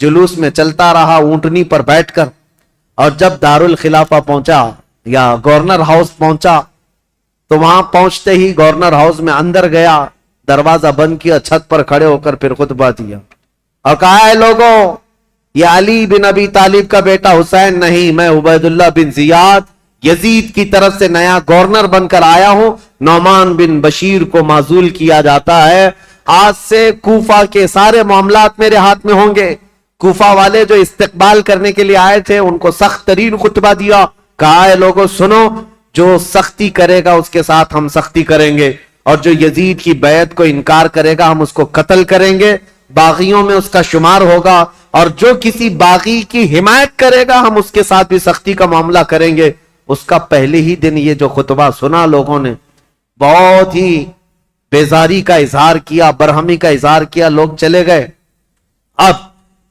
جلوس میں چلتا رہا اونٹنی پر بیٹھ کر، اور جب دارالخلافہ پہنچا یا گورنر ہاؤس پہنچا تو وہاں پہنچتے ہی گورنر ہاؤس میں اندر گیا، دروازہ بند کیا، چھت پر کھڑے ہو کر پھر خطبہ دیا اور کہا ہے لوگوں، یہ علی بن ابی طالب کا بیٹا حسین نہیں، میں عبید اللہ بن زیاد یزید کی طرف سے نیا گورنر بن کر آیا ہوں، نعمان بن بشیر کو معزول کیا جاتا ہے، آج سے کوفہ کے سارے معاملات میرے ہاتھ میں ہوں گے۔ کوفہ والے جو استقبال کرنے کے لیے آئے تھے ان کو سخت ترین خطبہ دیا، کہا ہے لوگوں سنو، جو سختی کرے گا اس کے ساتھ ہم سختی کریں گے، اور جو یزید کی بیعت کو انکار کرے گا ہم اس کو قتل کریں گے، باغیوں میں اس کا شمار ہوگا، اور جو کسی باغی کی حمایت کرے گا ہم اس کے ساتھ بھی سختی کا معاملہ کریں گے۔ اس کا پہلے ہی دن یہ جو خطبہ سنا لوگوں نے بہت ہی بیزاری کا اظہار کیا، برہمی کا اظہار کیا، لوگ چلے گئے۔ اب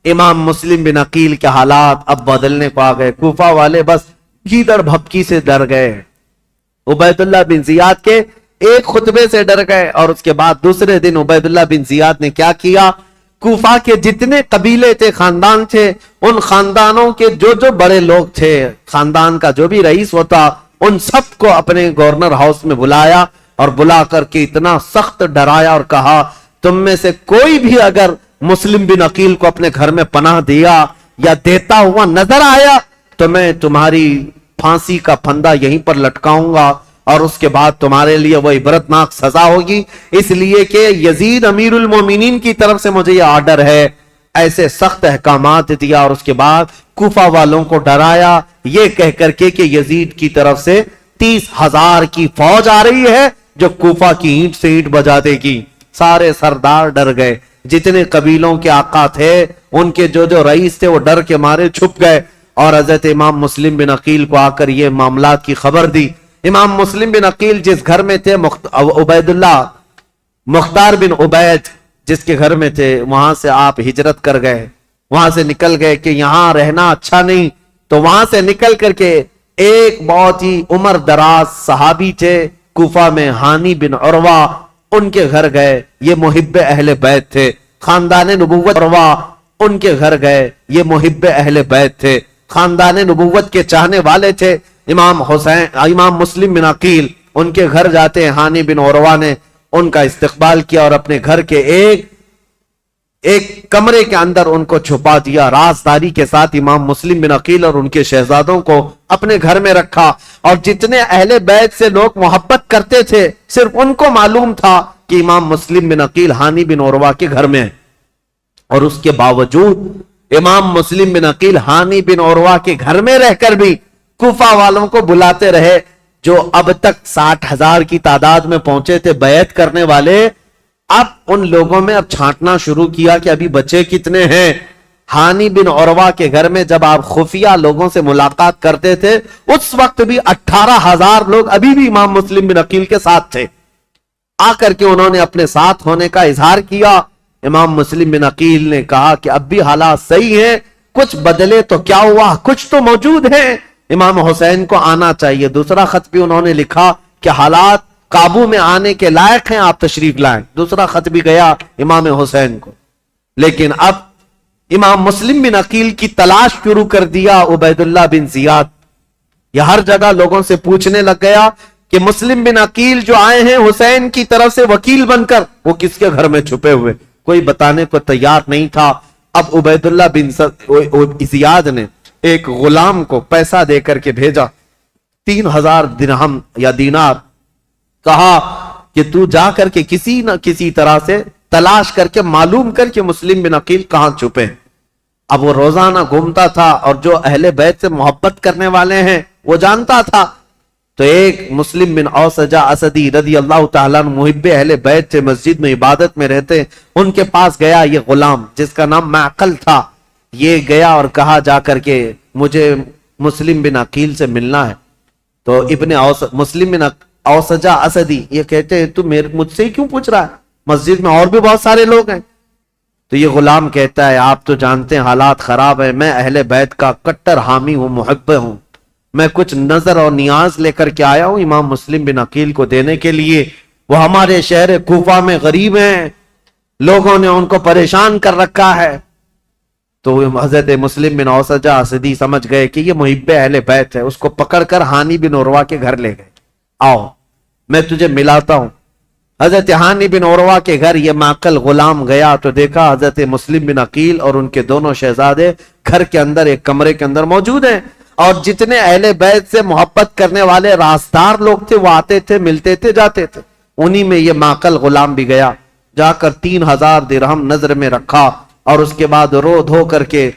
امام مسلم بن عقیل کے حالات اب بدلنے کو آ گئے، کوفہ والے بس گیدڑ بھپکی سے ڈر گئے، عبید اللہ بن زیاد کے ایک خطبے سے ڈر گئے، اور اس کے بعد دوسرے دن عبید اللہ بن زیاد نے کیا کیا، کوفہ کے جتنے قبیلے تھے، خاندان تھے، ان خاندانوں کے جو بڑے لوگ تھے، خاندان کا جو بھی رئیس ہوتا، ان سب کو اپنے گورنر ہاؤس میں بلایا، اور بلا کر کے اتنا سخت ڈرایا اور کہا تم میں سے کوئی بھی اگر مسلم بن عقیل کو اپنے گھر میں پناہ دیا یا دیتا ہوا نظر آیا تو میں تمہاری پھانسی کا پھندا یہیں پر لٹکاؤں گا، اور اس کے بعد تمہارے لیے وہ عبرتناک سزا ہوگی، اس لیے کہ یزید امیر المومنین کی طرف سے مجھے یہ آرڈر ہے۔ ایسے سخت احکامات دیا، اور اس کے بعد کوفہ والوں کو ڈرایا یہ کہہ کر کے کہ یزید کی طرف سے 30,000 کی فوج آ رہی ہے جو کوفہ کی اینٹ سے اینٹ بجا دے گی۔ سارے سردار ڈر گئے، جتنے قبیلوں کے آقا تھے ان کے جو رئیس تھے وہ ڈر کے مارے چھپ گئے، اور حضرت امام مسلم بن عقیل کو آ کر یہ معاملات کی خبر دی۔ امام مسلم بن عقیل جس گھر میں تھے، عبید اللہ مختار بن عبید جس کے گھر میں تھے، وہاں سے آپ ہجرت کر گئے، وہاں سے نکل گئے کہ یہاں رہنا اچھا نہیں، تو وہاں سے نکل کر کے ایک بہت ہی عمر دراز صحابی تھے کوفہ میں، ہانی بن عروہ، ان کے گھر گئے، یہ محب اہل بیت تھے۔ خاندان نبوت عروہ ان کے گھر گئے، یہ محب اہل بیت تھے، خاندان نبوت کے چاہنے والے تھے۔ امام مسلم بن عقیل ان کے گھر جاتے ہیں، ہانی بن عروہ نے ان کا استقبال کیا اور اپنے گھر کے ایک کمرے کے اندر ان کو چھپا دیا، رازداری کے ساتھ امام مسلم بن عقیل اور ان کے شہزادوں کو اپنے گھر میں رکھا، اور جتنے اہل بیت سے لوگ محبت کرتے تھے صرف ان کو معلوم تھا کہ امام مسلم بن عقیل ہانی بن عروہ کے گھر میں ہے، اور اس کے باوجود امام مسلم بن عقیل ہانی بن عروہ کے گھر میں رہ کر بھی کوفہ والوں کو بلاتے رہے، جو اب تک 60,000 کی تعداد میں پہنچے تھے بیعت کرنے والے۔ اب ان لوگوں میں اب چھانٹنا شروع کیا کہ ابھی بچے کتنے ہیں۔ ہانی بن عروہ کے گھر میں جب آپ خفیہ لوگوں سے ملاقات کرتے تھے اس وقت بھی 18,000 لوگ ابھی بھی امام مسلم بن عقیل کے ساتھ تھے۔ آ کر کے انہوں نے اپنے ساتھ ہونے کا اظہار کیا۔ امام مسلم بن عقیل نے کہا کہ اب بھی حالات صحیح ہیں، کچھ بدلے تو کیا ہوا، کچھ تو موجود ہیں، امام حسین کو آنا چاہیے۔ دوسرا خط بھی انہوں نے لکھا کہ حالات قابو میں آنے کے لائق ہیں، آپ تشریف لائیں۔ دوسرا خط بھی گیا امام حسین کو، لیکن اب امام مسلم بن عقیل کی تلاش شروع کر دیا عبید اللہ بن زیاد۔ یہ ہر جگہ لوگوں سے پوچھنے لگ گیا کہ مسلم بن عقیل جو آئے ہیں حسین کی طرف سے وکیل بن کر، وہ کس کے گھر میں چھپے ہوئے، کوئی بتانے کو تیار نہیں تھا۔ اب عبید اللہ بن زیاد نے ایک غلام کو پیسہ دے کر کے بھیجا، 3,000 درہم یا دینار، کہا کہ تو جا کر کے کسی نہ کسی طرح سے تلاش کر کے معلوم کر کے مسلم بن عقیل کہاں چھپے۔ اب وہ روزانہ گھومتا تھا اور جو اہل بیت سے محبت کرنے والے ہیں وہ جانتا تھا، تو ایک مسلم بن اوسجہ اسدی رضی اللہ تعالیٰ عنہ محب اہل بیت سے مسجد میں عبادت میں رہتے، ان کے پاس گیا یہ غلام جس کا نام معقل تھا، یہ گیا اور کہا جا کر کے مجھے مسلم بن عقیل سے ملنا ہے۔ تو مسلم بن اوسجہ اسدی یہ کہتے ہیں تو مجھ سے ہی کیوں پوچھ رہا ہے، مسجد میں اور بھی بہت سارے لوگ ہیں۔ تو یہ غلام کہتا ہے آپ تو جانتے ہیں حالات خراب ہیں، میں اہل بیت کا کٹر حامی ہوں، محب ہوں، میں کچھ نظر اور نیاز لے کر کے آیا ہوں امام مسلم بن عقیل کو دینے کے لیے، وہ ہمارے شہر کوفہ میں غریب ہیں، لوگوں نے ان کو پریشان کر رکھا ہے۔ تو حضرت مسلم بن اوسجہ اسدی سمجھ گئے کہ یہ محب اہل بیت ہے، اس کو پکڑ کر ہانی بن عروہ کے گھر لے گئے، آؤ میں تجھے ملاتا ہوں۔ حضرت ہانی بن عروہ کے گھر یہ معقل غلام گیا تو دیکھا حضرت مسلم بن عقیل اور ان کے دونوں شہزادے گھر کے اندر ایک کمرے کے اندر موجود ہیں، اور جتنے اہل بیت سے محبت کرنے والے رازدار لوگ تھے وہ آتے تھے، ملتے تھے، جاتے تھے۔ انہی میں یہ معقل غلام بھی گیا، جا کر 3000 درہم نظر میں رکھا اور اس کے بعد رو دھو کر کے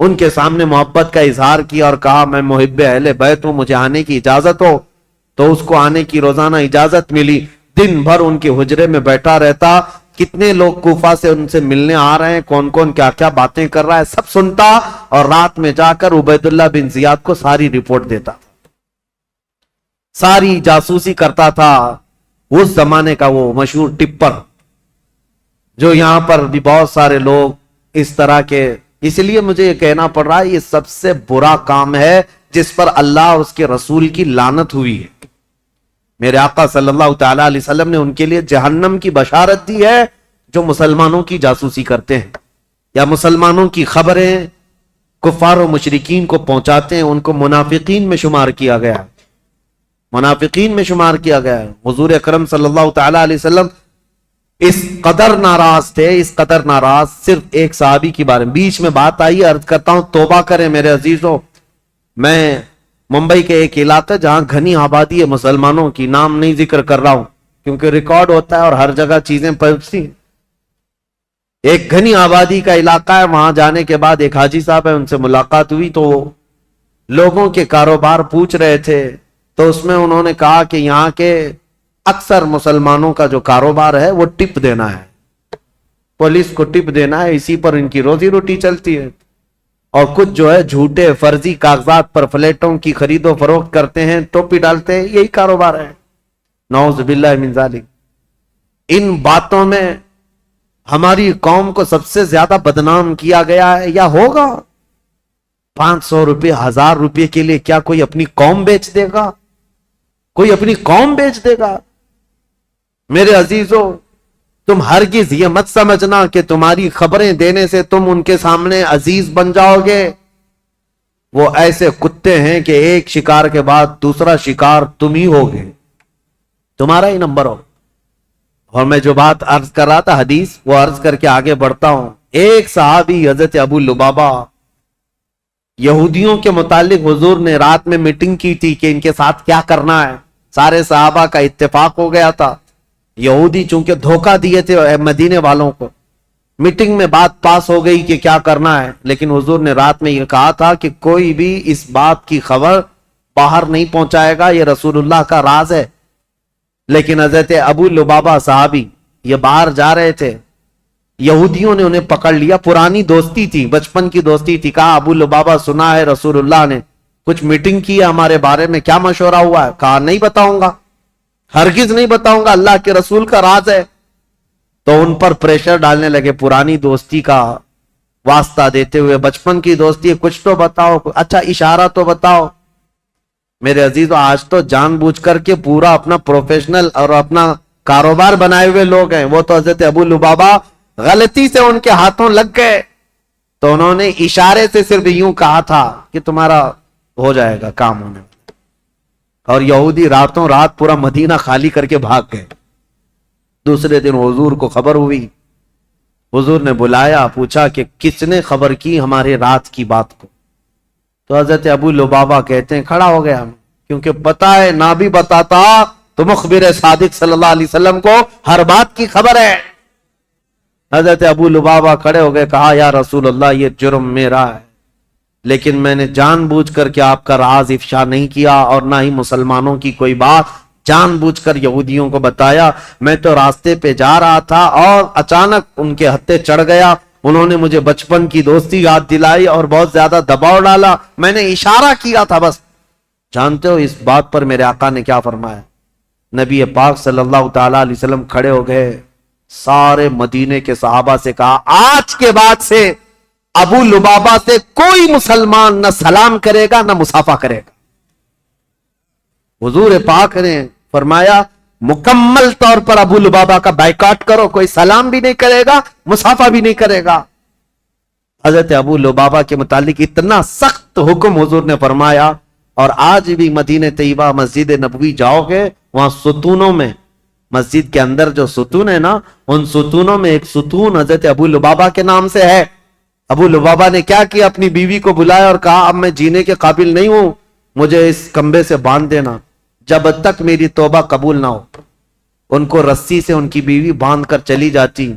ان کے سامنے محبت کا اظہار کیا اور کہا میں محب اہل بیت ہوں، مجھے آنے کی اجازت ہو۔ تو اس کو آنے کی روزانہ اجازت ملی، دن بھر ان کے حجرے میں بیٹھا رہتا، کتنے لوگ کوفہ سے ان سے ملنے آ رہے ہیں، کون کون کیا کیا باتیں کر رہا ہے سب سنتا، اور رات میں جا کر عبید اللہ بن زیاد کو ساری رپورٹ دیتا، ساری جاسوسی کرتا تھا۔ اس زمانے کا وہ مشہور ٹپر جو یہاں پر بھی بہت سارے لوگ اس طرح کے، اس لیے مجھے یہ کہنا پڑ رہا ہے یہ سب سے برا کام ہے جس پر اللہ اور اس کے رسول کی لعنت ہوئی ہے۔ میرے آقا صلی اللہ تعالی علیہ وسلم نے ان کے لیے جہنم کی بشارت دی ہے جو مسلمانوں کی جاسوسی کرتے ہیں یا مسلمانوں کی خبریں کفار و مشرکین کو پہنچاتے ہیں، ان کو منافقین میں شمار کیا گیا ہے، منافقین میں شمار کیا گیا ہے۔ حضور اکرم صلی اللہ تعالی علیہ وسلم اس قدر ناراض تھے، اس قدر ناراض، صرف ایک صحابی کی بارے میں بیچ میں بات آئی، عرض کرتا ہوں توبہ کریں میرے عزیزوں۔ میں ممبئی کے ایک علاقہ جہاں گھنی آبادی ہے مسلمانوں کی، نام نہیں ذکر کر رہا ہوں کیونکہ ریکارڈ ہوتا ہے اور ہر جگہ چیزیں پہنچتی ہیں، ایک گھنی آبادی کا علاقہ ہے، وہاں جانے کے بعد ایک حاجی صاحب ہے، ان سے ملاقات ہوئی تو لوگوں کے کاروبار پوچھ رہے تھے، تو اس میں انہوں نے کہا کہ یہاں کے اکثر مسلمانوں کا جو کاروبار ہے وہ ٹپ دینا ہے، پولیس کو ٹپ دینا ہے، اسی پر ان کی روزی روٹی چلتی ہے، اور کچھ جو ہے جھوٹے فرضی کاغذات پر فلیٹوں کی خرید و فروخت کرتے ہیں، ٹوپی ڈالتے ہیں، یہی کاروبار ہے۔ نعوذ باللہ من ذالک۔ ان باتوں میں ہماری قوم کو سب سے زیادہ بدنام کیا گیا ہے یا ہوگا۔ 500 روپے 1000 روپے کے لیے کیا کوئی اپنی قوم بیچ دے گا؟ کوئی اپنی قوم بیچ دے گا؟ میرے عزیزوں، تم ہرگز یہ مت سمجھنا کہ تمہاری خبریں دینے سے تم ان کے سامنے عزیز بن جاؤ گے۔ وہ ایسے کتے ہیں کہ ایک شکار کے بعد دوسرا شکار تم ہی ہوگے، تمہارا ہی نمبر ہو۔ اور میں جو بات عرض کر رہا تھا حدیث، وہ عرض کر کے آگے بڑھتا ہوں۔ ایک صحابی حضرت ابو لبابہ، یہودیوں کے متعلق حضور نے رات میں میٹنگ کی تھی کہ ان کے ساتھ کیا کرنا ہے، سارے صحابہ کا اتفاق ہو گیا تھا۔ یہودی چونکہ دھوکہ دیے تھے مدینے والوں کو، میٹنگ میں بات پاس ہو گئی کہ کیا کرنا ہے، لیکن حضور نے رات میں یہ کہا تھا کہ کوئی بھی اس بات کی خبر باہر نہیں پہنچائے گا، یہ رسول اللہ کا راز ہے۔ لیکن حضرت ابو لبابہ صحابی یہ باہر جا رہے تھے، یہودیوں نے انہیں پکڑ لیا، پرانی دوستی تھی، بچپن کی دوستی تھی۔ کہا ابو لبابہ سنا ہے رسول اللہ نے کچھ میٹنگ کی ہے ہمارے بارے میں، کیا مشورہ ہوا ہے؟ کہا نہیں بتاؤں گا، ہرگز نہیں بتاؤں گا، اللہ کے رسول کا راز ہے۔ تو ان پر پریشر ڈالنے لگے، پرانی دوستی کا واسطہ دیتے ہوئے، بچپن کی دوستی ہے، کچھ تو بتاؤ، اچھا اشارہ تو بتاؤ۔ میرے عزیزو، آج تو جان بوجھ کر کے پورا اپنا پروفیشنل اور اپنا کاروبار بنائے ہوئے لوگ ہیں، وہ تو حضرت ابو لبابہ غلطی سے ان کے ہاتھوں لگ گئے، تو انہوں نے اشارے سے صرف یوں کہا تھا کہ تمہارا ہو جائے گا کام ہونے میں، اور یہودی راتوں رات پورا مدینہ خالی کر کے بھاگ گئے۔ دوسرے دن حضور کو خبر ہوئی، حضور نے بلایا، پوچھا کہ کس نے خبر کی ہمارے رات کی بات کو؟ تو حضرت ابو لبابہ کہتے ہیں کھڑا ہو گیا، کیونکہ پتا ہے نہ بھی بتاتا تو مخبر صادق صلی اللہ علیہ وسلم کو ہر بات کی خبر ہے۔ حضرت ابو لبابہ کھڑے ہو گئے، کہا یا رسول اللہ یہ جرم میرا ہے، لیکن میں نے جان بوجھ کر کے آپ کا راز افشا نہیں کیا، اور نہ ہی مسلمانوں کی کوئی بات جان بوجھ کر یہودیوں کو بتایا۔ میں تو راستے پہ جا رہا تھا اور اچانک ان کے ہتھے چڑھ گیا، انہوں نے مجھے بچپن کی دوستی یاد دلائی اور بہت زیادہ دباؤ ڈالا، میں نے اشارہ کیا تھا بس۔ جانتے ہو اس بات پر میرے آقا نے کیا فرمایا؟ نبی پاک صلی اللہ تعالی علیہ وسلم کھڑے ہو گئے، سارے مدینے کے صحابہ سے کہا آج کے بعد سے ابو لبابہ سے کوئی مسلمان نہ سلام کرے گا نہ مصافحہ کرے گا۔ حضور پاک نے فرمایا مکمل طور پر ابو لبابہ کا بائیکاٹ کرو، کوئی سلام بھی نہیں کرے گا، مصافحہ بھی نہیں کرے گا۔ حضرت ابو لبابہ کے متعلق اتنا سخت حکم حضور نے فرمایا، اور آج بھی مدینہ طیبہ مسجد نبوی جاؤ گے، وہاں ستونوں میں، مسجد کے اندر جو ستون ہے نا، ان ستونوں میں ایک ستون حضرت ابو لبابہ کے نام سے ہے۔ ابو لبابہ نے کیا کیا، اپنی بیوی کو بلایا اور کہا اب میں جینے کے قابل نہیں ہوں، مجھے اس کمبے سے باندھ دینا جب تک میری توبہ قبول نہ ہو۔ ان کو رسی سے ان کی بیوی باندھ کر چلی جاتی۔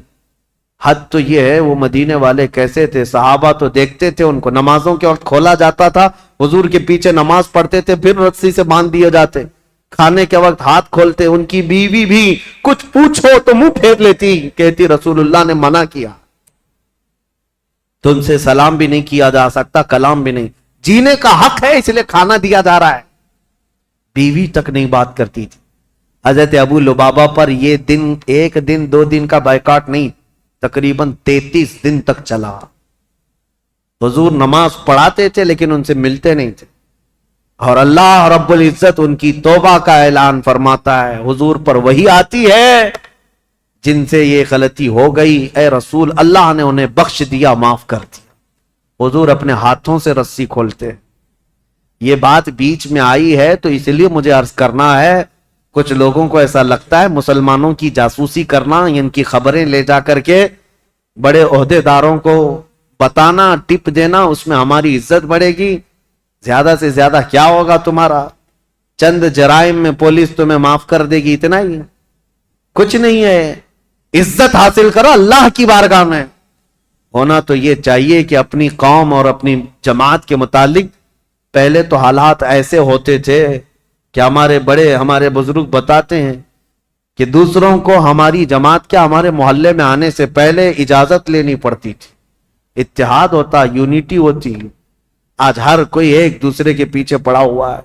حد تو یہ ہے وہ مدینے والے کیسے تھے، صحابہ تو دیکھتے تھے ان کو، نمازوں کے وقت کھولا جاتا تھا، حضور کے پیچھے نماز پڑھتے تھے، پھر رسی سے باندھ دیے جاتے، کھانے کے وقت ہاتھ کھولتے، ان کی بیوی بھی کچھ پوچھو تو منہ پھیر لیتی، کہتی رسول اللہ نے منع کیا، تم سے سلام بھی نہیں کیا جا سکتا، کلام بھی نہیں، جینے کا حق ہے اس لیے کھانا دیا جا رہا ہے۔ بیوی تک نہیں بات کرتی تھی۔ حضرت ابو لبابہ پر یہ دن ایک دن دو دن کا بائیکاٹ نہیں، تقریباً 33 دن تک چلا۔ حضور نماز پڑھاتے تھے لیکن ان سے ملتے نہیں تھے، اور اللہ رب العزت ان کی توبہ کا اعلان فرماتا ہے، حضور پر وحی آتی ہے جن سے یہ غلطی ہو گئی، اے رسول اللہ نے انہیں بخش دیا، معاف کر دیا۔ حضور اپنے ہاتھوں سے رسی کھولتے۔ یہ بات بیچ میں آئی ہے تو اس لیے مجھے عرض کرنا ہے، کچھ لوگوں کو ایسا لگتا ہے مسلمانوں کی جاسوسی کرنا، ان کی خبریں لے جا کر کے بڑے عہدے داروں کو بتانا، ٹپ دینا، اس میں ہماری عزت بڑھے گی۔ زیادہ سے زیادہ کیا ہوگا تمہارا؟ چند جرائم میں پولیس تمہیں معاف کر دے گی، اتنا ہی، کچھ نہیں ہے۔ عزت حاصل کرو اللہ کی بارگاہ میں۔ ہونا تو یہ چاہیے کہ اپنی قوم اور اپنی جماعت کے متعلق پہلے تو حالات ایسے ہوتے تھے کہ ہمارے بڑے، ہمارے بزرگ بتاتے ہیں کہ دوسروں کو ہماری جماعت کیا، ہمارے محلے میں آنے سے پہلے اجازت لینی پڑتی تھی، اتحاد ہوتا، یونٹی ہوتی۔ آج ہر کوئی ایک دوسرے کے پیچھے پڑا ہوا ہے،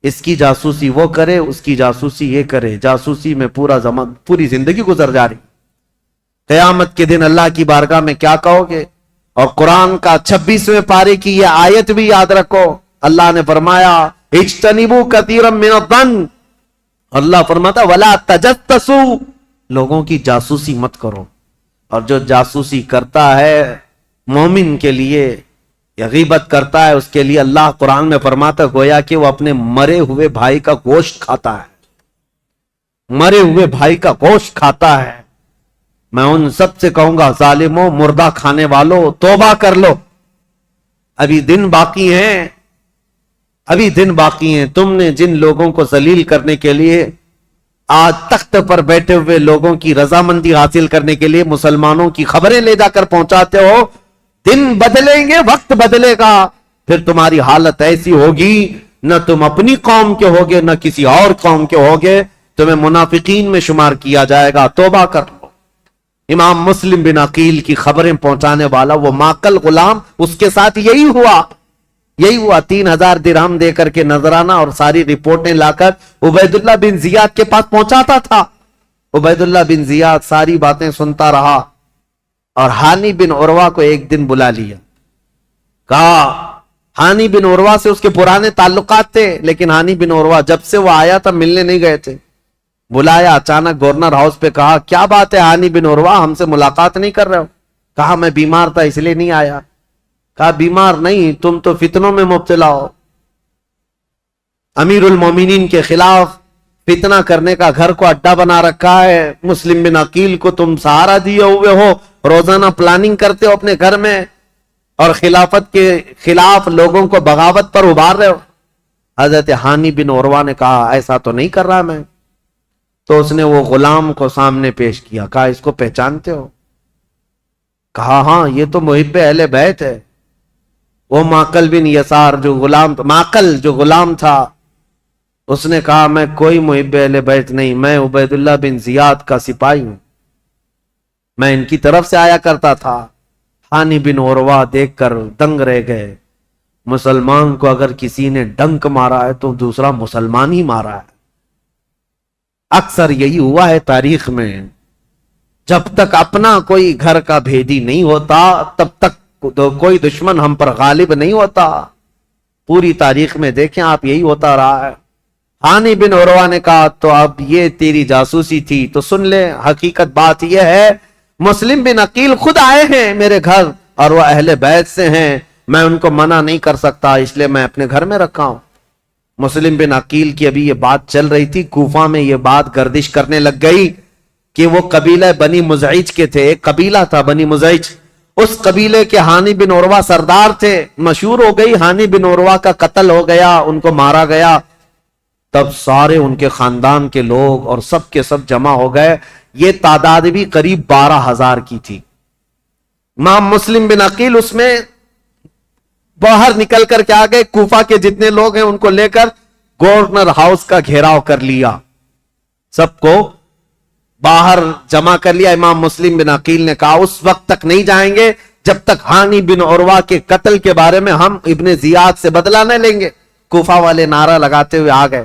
اس کی جاسوسی وہ کرے، اس کی جاسوسی یہ کرے، جاسوسی میں پوری زندگی گزر جا رہی۔ قیامت کے دن اللہ کی بارگاہ میں کیا کہو گے؟ اور قرآن کا 26ویں پارے کی یہ آیت بھی یاد رکھو، اللہ نے فرمایا اجتنبوا کثیرا من الظن، اللہ فرماتا ولا تجسسوا، لوگوں کی جاسوسی مت کرو۔ اور جو جاسوسی کرتا ہے مومن کے لیے یا غیبت کرتا ہے اس کے لیے اللہ قرآن میں فرماتا گویا کہ وہ اپنے مرے ہوئے بھائی کا گوشت کھاتا ہے، مرے ہوئے بھائی کا گوشت کھاتا ہے۔ میں ان سب سے کہوں گا ظالموں، مردہ کھانے والوں، توبہ کر لو، ابھی دن باقی ہیں، ابھی دن باقی ہیں۔ تم نے جن لوگوں کو ذلیل کرنے کے لیے آج تخت پر بیٹھے ہوئے لوگوں کی رضامندی حاصل کرنے کے لیے مسلمانوں کی خبریں لے جا کر پہنچاتے ہو، دن بدلیں گے، وقت بدلے گا، پھر تمہاری حالت ایسی ہوگی، نہ تم اپنی قوم کے ہوگے نہ کسی اور قوم کے ہوگے، تمہیں منافقین میں شمار کیا جائے گا۔ توبہ کر لو۔ امام مسلم بن عقیل کی خبریں پہنچانے والا وہ ماکل غلام، اس کے ساتھ یہی ہوا 3000 درہم دے کر کے نذرانہ اور ساری رپورٹیں لا کر عبید اللہ بن زیاد کے پاس پہنچاتا تھا۔ عبید اللہ بن زیاد ساری باتیں سنتا رہا اور ہانی بن عروہ کو ایک دن بلا لیا، کہا ہانی بن عروہ سے اس کے پرانے تعلقات تھے، لیکن ہانی بن عروہ جب سے وہ آیا تھا ملنے نہیں گئے تھے۔ بلایا، اچانک گورنر ہاؤس پہ، کہا کیا بات ہے ہانی بن عروہ، ہم سے ملاقات نہیں کر رہے ہو؟ کہا میں بیمار تھا اس لیے نہیں آیا۔ کہا بیمار نہیں، تم تو فتنوں میں مبتلا ہو، امیر المومنین کے خلاف فتنہ کرنے کا گھر کو اڈا بنا رکھا ہے، مسلم بن عقیل کو تم سہارا دیے ہوئے ہو، روزانہ پلاننگ کرتے ہو اپنے گھر میں، اور خلافت کے خلاف لوگوں کو بغاوت پر ابھار رہے ہو۔ حضرت ہانی بن عروہ نے کہا ایسا تو نہیں کر رہا میں۔ تو اس نے وہ غلام کو سامنے پیش کیا، کہا اس کو پہچانتے ہو؟ کہا ہاں یہ تو محب اہل بیت ہے۔ وہ ماکل بن یسار جو غلام تھا، اس نے کہا میں کوئی محب اہل بیت نہیں، میں عبید اللہ بن زیاد کا سپاہی ہوں، میں ان کی طرف سے آیا کرتا تھا۔ ہانی بن عروہ دیکھ کر دنگ رہ گئے، مسلمان کو اگر کسی نے ڈنک مارا ہے تو دوسرا مسلمان ہی مارا ہے۔ اکثر یہی ہوا ہے تاریخ میں، جب تک اپنا کوئی گھر کا بھیدی نہیں ہوتا تب تک کوئی دشمن ہم پر غالب نہیں ہوتا۔ پوری تاریخ میں دیکھیں آپ، یہی ہوتا رہا ہے۔ ہانی بن عروہ نے کہا تو اب یہ تیری جاسوسی تھی تو سن لے، حقیقت بات یہ ہے مسلم بن عقیل خود آئے ہیں میرے گھر اور وہ اہل بیت سے ہیں, میں ان کو منع نہیں کر سکتا, اس لیے میں اپنے گھر میں رکھا ہوں. مسلم بن عقیل کی ابھی یہ بات چل رہی تھی, کوفہ میں یہ بات گردش کرنے لگ گئی کہ وہ قبیلہ بنی مزعج کے تھے. ایک قبیلہ تھا بنی مزعج, اس قبیلے کے ہانی بن عروہ سردار تھے. مشہور ہو گئی, ہانی بن عروہ کا قتل ہو گیا, ان کو مارا گیا. تب سارے ان کے خاندان کے لوگ اور سب کے سب جمع ہو گئے. یہ تعداد بھی قریب 12,000 کی تھی. امام مسلم بن عقیل اس میں باہر نکل کر کے آ گئے. کوفہ کے جتنے لوگ ہیں ان کو لے کر گورنر ہاؤس کا گھیراؤ کر لیا, سب کو باہر جمع کر لیا. امام مسلم بن عقیل نے کہا اس وقت تک نہیں جائیں گے جب تک ہانی بن عروہ کے قتل کے بارے میں ہم ابن زیاد سے بدلہ نہ لیں گے. کوفہ والے نعرہ لگاتے ہوئے آ گئے.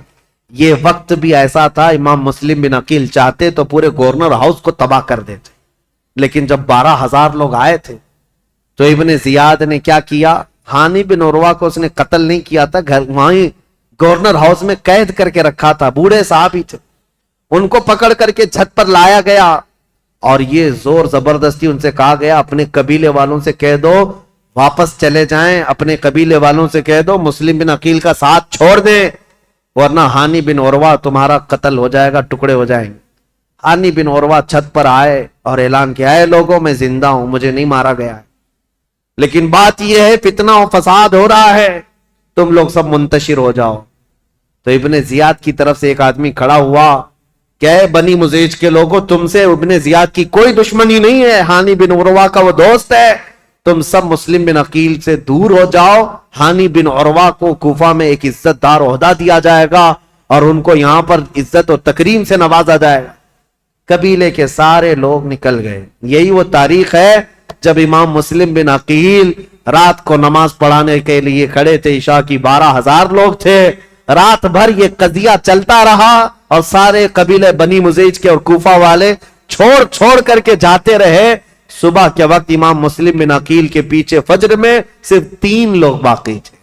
یہ وقت بھی ایسا تھا, امام مسلم بن عقیل چاہتے تو پورے گورنر ہاؤس کو تباہ کر دیتے, لیکن جب 12,000 لوگ آئے تھے تو ابن زیاد نے کیا کیا, ہانی بن عروہ کو اس نے قتل نہیں کیا تھا, گھر وہیں گورنر ہاؤس میں قید کر کے رکھا تھا. بوڑھے صحابی تھے, ان کو پکڑ کر کے چھت پر لایا گیا اور یہ زور زبردستی ان سے کہا گیا اپنے قبیلے والوں سے کہہ دو واپس چلے جائیں, اپنے قبیلے والوں سے کہہ دو مسلم بن عقیل کا ساتھ چھوڑ دیں, ورنہ ہانی بن عروہ تمہارا قتل ہو جائے گا, ٹکڑے ہو جائیں گے. ہانی بن عروہ چھت پر آئے اور اعلان کیا, اے لوگوں میں زندہ ہوں, مجھے نہیں مارا گیا ہے, لیکن بات یہ ہے فتنہ و فساد ہو رہا ہے, تم لوگ سب منتشر ہو جاؤ. تو ابن زیاد کی طرف سے ایک آدمی کھڑا ہوا کہ اے بنی مزیج کے لوگوں, تم سے ابن زیاد کی کوئی دشمنی نہیں ہے, ہانی بن عروہ کا وہ دوست ہے, تم سب مسلم بن عقیل سے دور ہو جاؤ. ہانی بن عروہ کو کوفہ میں ایک عزت دار عہدہ دیا جائے گا اور ان کو یہاں پر عزت و تکریم سے نوازا جائے گا. قبیلے کے سارے لوگ نکل گئے. یہی وہ تاریخ ہے جب امام مسلم بن عقیل رات کو نماز پڑھانے کے لیے کھڑے تھے. عشاء کی 12,000 لوگ تھے. رات بھر یہ قضیہ چلتا رہا اور سارے قبیلے بنی مزیج کے اور کوفہ والے چھوڑ کر کے جاتے رہے. صبح کے وقت امام مسلم بن عقیل کے پیچھے فجر میں صرف 3 لوگ باقی تھے.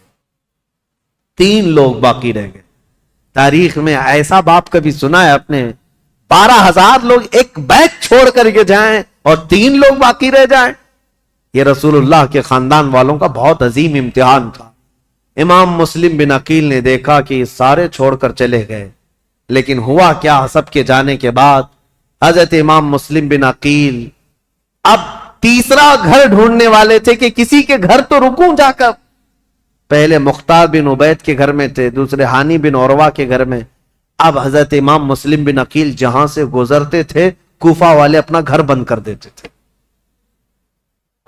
3 لوگ باقی رہ گئے. تاریخ میں ایسا باپ کبھی سنا ہے اپنے 12,000 لوگ ایک بیت چھوڑ کر کے جائیں اور 3 لوگ باقی رہ جائیں؟ یہ رسول اللہ کے خاندان والوں کا بہت عظیم امتحان تھا. امام مسلم بن عقیل نے دیکھا کہ یہ سارے چھوڑ کر چلے گئے, لیکن ہوا کیا, سب کے جانے کے بعد حضرت امام مسلم بن عقیل اب تیسرا گھر ڈھونڈنے والے تھے کہ کسی کے گھر تو رکوں جا کر. پہلے مختار بن عبید کے گھر میں تھے, دوسرے ہانی بن عروہ کے گھر میں. اب حضرت امام مسلم بن عقیل جہاں سے گزرتے تھے کوفہ والے اپنا گھر بند کر دیتے تھے.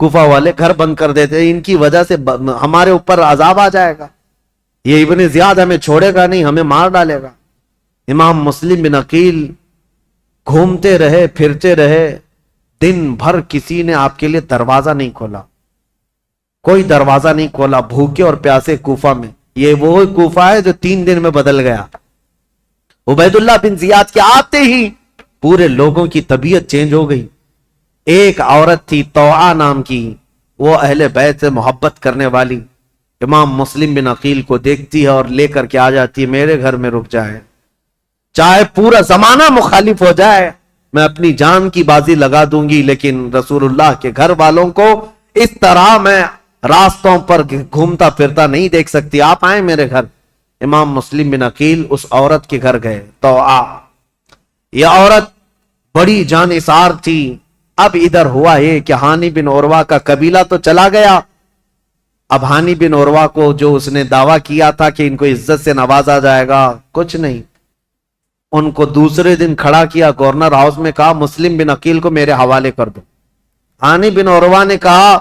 کوفہ والے گھر بند کر دیتے, ان کی وجہ سے ہمارے اوپر عذاب آ جائے گا, یہ ابن زیاد ہمیں چھوڑے گا نہیں, ہمیں مار ڈالے گا. امام مسلم بن عقیل گھومتے رہے, پھرتے رہے, دن بھر کسی نے آپ کے لیے دروازہ نہیں کھولا, کوئی دروازہ نہیں کھولا. بھوکے اور پیاسے کوفہ میں. یہ وہ کوفہ ہے جو 3 دن میں بدل گیا. عبید اللہ بن زیاد کے آتے ہی پورے لوگوں کی طبیعت چینج ہو گئی. ایک عورت تھی طوعا نام کی, وہ اہل بیت سے محبت کرنے والی, امام مسلم بن عقیل کو دیکھتی ہے اور لے کر کے آ جاتی ہے, میرے گھر میں رک جائے, چاہے پورا زمانہ مخالف ہو جائے, میں اپنی جان کی بازی لگا دوں گی, لیکن رسول اللہ کے گھر والوں کو اس طرح میں راستوں پر گھومتا پھرتا نہیں دیکھ سکتی, آپ آئیں میرے گھر. امام مسلم بن عقیل اس عورت کے گھر گئے. طوعا, یہ عورت بڑی جانثار تھی. اب ادھر ہوا ہے کہ ہانی بن عروہ کا قبیلہ تو چلا گیا. اب ہانی بن عروہ کو جو اس نے دعویٰ کیا تھا کہ ان کو عزت سے نوازا جائے گا, کچھ نہیں. ان کو دوسرے دن کھڑا کیا گورنر ہاؤس میں, کہا مسلم بن عقیل کو میرے حوالے کر دو. ہانی بن عروہ نے کہا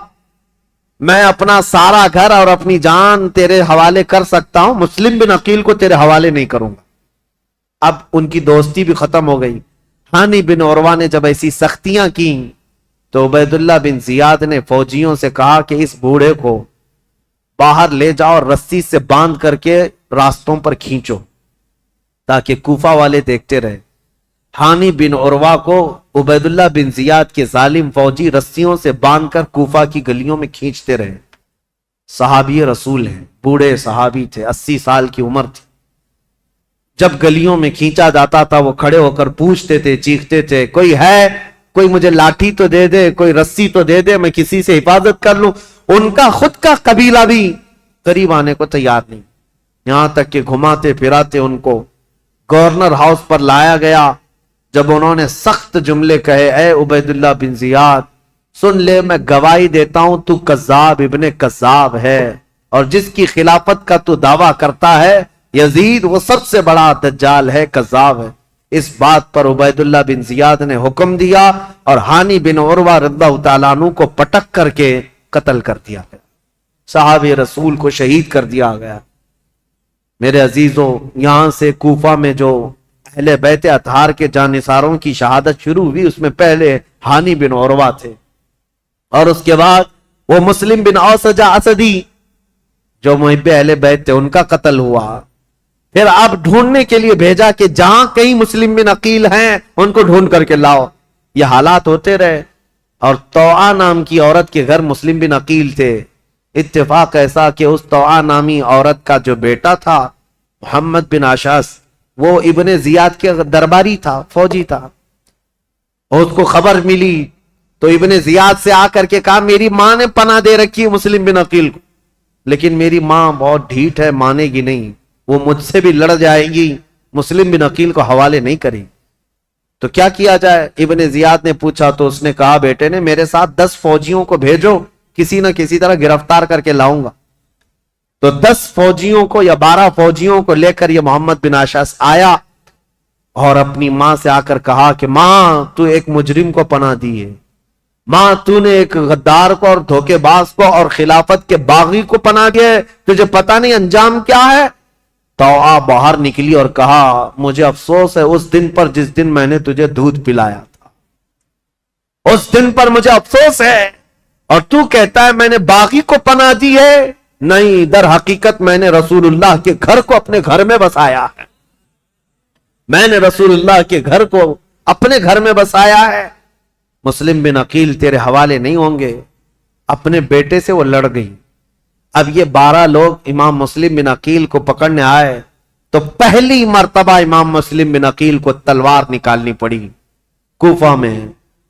میں اپنا سارا گھر اور اپنی جان تیرے حوالے کر سکتا ہوں, مسلم بن عقیل کو تیرے حوالے نہیں کروں گا. اب ان کی دوستی بھی ختم ہو گئی. ہانی بن عروہ نے جب ایسی سختیاں کی تو عبید اللہ بن زیاد نے فوجیوں سے کہا کہ اس بوڑھے کو باہر لے جاؤ اور رسی سے باندھ کر کے راستوں پر کھینچو تاکہ کوفہ والے دیکھتے رہے. ہانی بن عروہ کو عبید اللہ بن زیاد کے ظالم فوجی رسیوں سے باندھ کر کوفہ کی گلیوں میں کھینچتے رہے. صحابی رسول ہیں, بوڑھے صحابی تھے, 80 سال کی عمر تھی. جب گلیوں میں کھینچا جاتا تھا وہ کھڑے ہو کر پوچھتے تھے, چیختے تھے, کوئی ہے کوئی مجھے لاٹھی تو دے دے, کوئی رسی تو دے دے, میں کسی سے حفاظت کر لوں. ان کا خود کا قبیلہ بھی قریب آنے کو تیار نہیں. یہاں تک کہ گھماتے پھراتے ان کو گورنر ہاؤس پر لایا گیا. جب انہوں نے سخت جملے کہے, اے عبید اللہ بن زیاد سن لے, میں گواہی دیتا ہوں تو کذاب ابن کذاب ہے, اور جس کی خلافت کا تو دعویٰ کرتا ہے یزید, وہ سب سے بڑا دجال ہے, کذاب ہے. اس بات پر عبید اللہ بن زیاد نے حکم دیا اور ہانی بن عروہ رضی اللہ تعالیٰ عنہ کو پٹک کر کے قتل کر دیا گیا. صحابی رسول کو شہید کر دیا گیا. میرے عزیزوں, یہاں سے کوفہ میں جو اہل بیت اطہار کے جانثاروں کی شہادت شروع ہوئی, اس میں پہلے ہانی بن عروہ تھے, اور اس کے بعد وہ مسلم بن اوسجہ اسدی جو محب اہل بیت تھے, ان کا قتل ہوا. پھر آپ ڈھونڈنے کے لیے بھیجا کہ جہاں کئی مسلم بن عقیل ہیں ان کو ڈھونڈ کر کے لاؤ. یہ حالات ہوتے رہے, اور توعا نام کی عورت کے گھر مسلم بن عقیل تھے. اتفاق ایسا کہ اس توعا نامی عورت کا جو بیٹا تھا محمد بن اشعث, وہ ابن زیاد کے درباری تھا, فوجی تھا. اور اس کو خبر ملی تو ابن زیاد سے آ کر کے کہا, میری ماں نے پناہ دے رکھی ہے مسلم بن عقیل کو, لیکن میری ماں بہت ڈھیٹ ہے, مانے گی نہیں, وہ مجھ سے بھی لڑ جائے گی, مسلم بن عقیل کو حوالے نہیں کرے گی. تو کیا کیا جائے؟ ابن زیاد نے پوچھا تو اس نے کہا, بیٹے نے میرے ساتھ 10 فوجیوں کو بھیجو, کسی نہ کسی طرح گرفتار کر کے لاؤں گا. تو 10 فوجیوں کو یا 12 فوجیوں کو لے کر یہ محمد بن اشعث آیا اور اپنی ماں سے آ کر کہا کہ ماں تو ایک مجرم کو پناہ دی ہے, ماں تو نے ایک غدار کو اور دھوکے باز کو اور خلافت کے باغی کو پناہ دیا ہے, تجھے پتہ نہیں انجام کیا ہے؟ توعا باہر نکلی اور کہا, مجھے افسوس ہے اس دن پر جس دن میں نے تجھے دودھ پلایا تھا, اس دن پر مجھے افسوس ہے, اور تو کہتا ہے میں نے باغی کو پناہ دی ہے. نہیں, در حقیقت میں نے رسول اللہ کے گھر کو اپنے گھر میں بسایا ہے, میں نے رسول اللہ کے گھر کو اپنے گھر میں بسایا ہے. مسلم بن عقیل تیرے حوالے نہیں ہوں گے. اپنے بیٹے سے وہ لڑ گئی. اب یہ 12 لوگ امام مسلم بن عقیل کو پکڑنے آئے تو پہلی مرتبہ امام مسلم بن عقیل کو تلوار نکالنی پڑی. کوفہ میں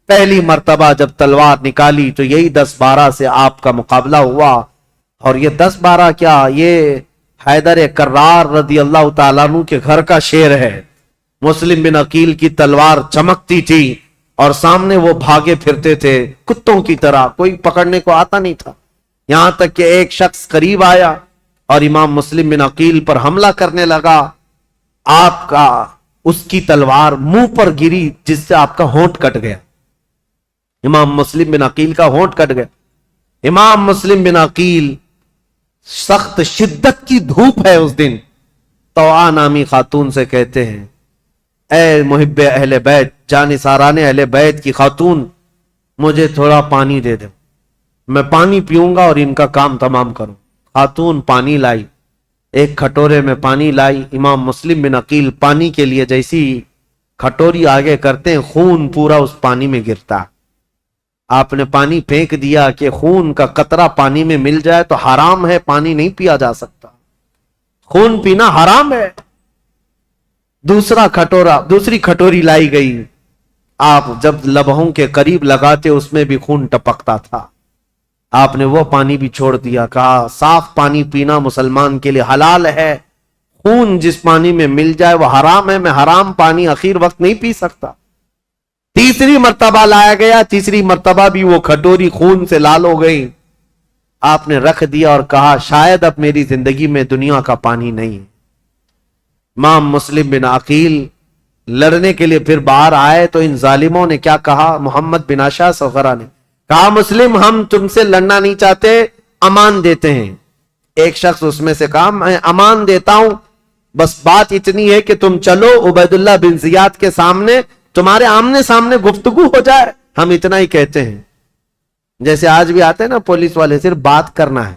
پہلی مرتبہ جب تلوار نکالی تو یہی 10-12 سے آپ کا مقابلہ ہوا. اور یہ 10-12 کیا, یہ حیدر کرار رضی اللہ تعالیٰ عنہ کے گھر کا شیر ہے. مسلم بن عقیل کی تلوار چمکتی تھی اور سامنے وہ بھاگے پھرتے تھے کتوں کی طرح, کوئی پکڑنے کو آتا نہیں تھا. یہاں تک کہ ایک شخص قریب آیا اور امام مسلم بن عقیل پر حملہ کرنے لگا. آپ کا اس کی تلوار منہ پر گری جس سے آپ کا ہونٹ کٹ گیا. امام مسلم بن عقیل کا ہونٹ کٹ گیا. امام مسلم بن عقیل, سخت شدت کی دھوپ ہے اس دن, توعا نامی خاتون سے کہتے ہیں, اے محب اہل بیت, جانثاران اہل بیت کی خاتون, مجھے تھوڑا پانی دے دو, میں پانی پیوں گا اور ان کا کام تمام کروں. خاتون پانی لائی, ایک کھٹورے میں پانی لائی. امام مسلم بن عقیل پانی کے لیے جیسی کھٹوری آگے کرتے ہیں, خون پورا اس پانی میں گرتا. آپ نے پانی پھینک دیا کہ خون کا قطرہ پانی میں مل جائے تو حرام ہے, پانی نہیں پیا جا سکتا, خون پینا حرام ہے. دوسری کھٹوری لائی گئی. آپ جب لبوں کے قریب لگاتے اس میں بھی خون ٹپکتا تھا. آپ نے وہ پانی بھی چھوڑ دیا, کہا صاف پانی پینا مسلمان کے لیے حلال ہے, خون جس پانی میں مل جائے وہ حرام ہے, میں حرام پانی اخیر وقت نہیں پی سکتا. تیسری مرتبہ لایا گیا, تیسری مرتبہ بھی وہ کھٹوری خون سے لال ہو گئی. آپ نے رکھ دیا اور کہا شاید اب میری زندگی میں دنیا کا پانی نہیں. امام مسلم بن عقیل لڑنے کے لیے پھر باہر آئے تو ان ظالموں نے کیا کہا, محمد بن اشعث وغیرہ نے کہا, مسلم ہم تم سے لڑنا نہیں چاہتے, امان دیتے ہیں. ایک شخص اس میں سے کہا, میں امان دیتا ہوں, بس بات اتنی ہے کہ تم چلو عبید اللہ بن زیاد کے سامنے, تمہارے آمنے سامنے گفتگو ہو جائے, ہم اتنا ہی کہتے ہیں. جیسے آج بھی آتے ہیں نا پولیس والے, صرف بات کرنا ہے,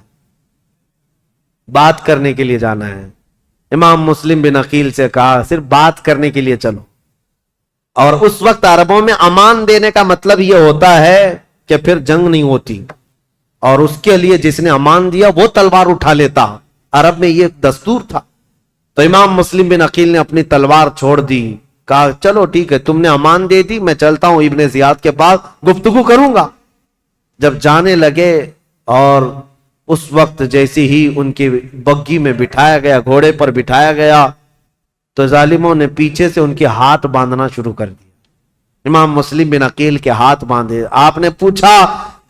بات کرنے کے لیے جانا ہے. امام مسلم بن عقیل سے کہا صرف بات کرنے کے لیے چلو. اور اس وقت عربوں میں امان دینے کا مطلب یہ ہوتا ہے کہ پھر جنگ نہیں ہوتی, اور اس کے لیے جس نے امان دیا وہ تلوار اٹھا لیتا. عرب میں یہ دستور تھا. تو امام مسلم بن عقیل نے اپنی تلوار چھوڑ دی کہا چلو ٹھیک ہے تم نے امان دے دی, میں چلتا ہوں ابن زیاد کے پاس, گفتگو کروں گا. جب جانے لگے اور اس وقت جیسے ہی ان کی بگی میں بٹھایا گیا, گھوڑے پر بٹھایا گیا, تو ظالموں نے پیچھے سے ان کے ہاتھ باندھنا شروع کر دیا. امام مسلم بن عقیل کے ہاتھ باندھے. آپ نے پوچھا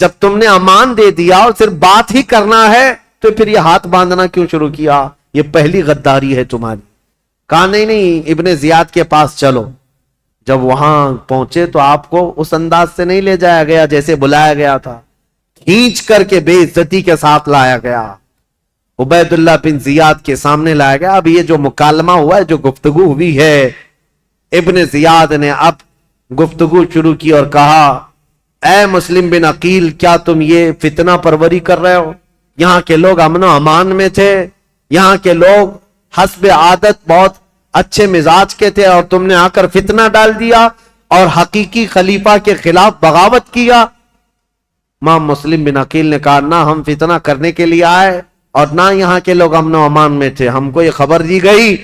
جب تم نے امان دے دیا اور صرف بات ہی کرنا ہے تو پھر یہ ہاتھ باندھنا کیوں شروع کیا؟ یہ پہلی غداری ہے تمہاری. کہا نہیں ابن زیاد کے پاس چلو. جب وہاں پہنچے تو آپ کو اس انداز سے نہیں لے جایا گیا جیسے بلایا گیا تھا, کھینچ کر کے بے عزتی کے ساتھ لایا گیا, عبید اللہ بن زیاد کے سامنے لایا گیا. اب یہ جو مکالمہ ہوا ہے, جو گفتگو ہوئی ہے, ابن زیاد نے اب گفتگو شروع کی اور کہا اے مسلم بن عقیل, کیا تم یہ فتنہ پروری کر رہے ہو؟ یہاں کے لوگ امن و امان میں تھے, یہاں کے لوگ حسب عادت بہت اچھے مزاج کے تھے, اور تم نے آ کر فتنہ ڈال دیا اور حقیقی خلیفہ کے خلاف بغاوت کیا. امام مسلم بن عقیل نے کہا نہ ہم فتنہ کرنے کے لیے آئے اور نہ یہاں کے لوگ امن و امان میں تھے. ہم کو یہ خبر دی گئی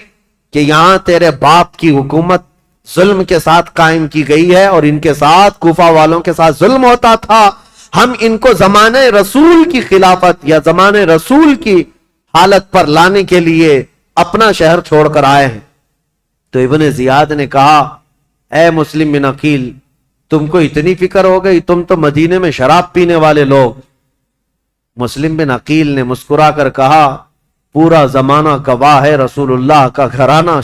کہ یہاں تیرے باپ کی حکومت ظلم کے ساتھ قائم کی گئی ہے اور ان کے ساتھ کوفہ والوں کے ساتھ ظلم ہوتا تھا. ہم ان کو زمانے رسول کی خلافت یا زمانے رسول کی حالت پر لانے کے لیے اپنا شہر چھوڑ کر آئے ہیں. تو ابن زیاد نے کہا اے مسلم بن عقیل, تم کو اتنی فکر ہو گئی, تم تو مدینے میں شراب پینے والے لوگ. مسلم بن عقیل نے مسکرا کر کہا پورا زمانہ گواہ ہے, رسول اللہ کا گھرانہ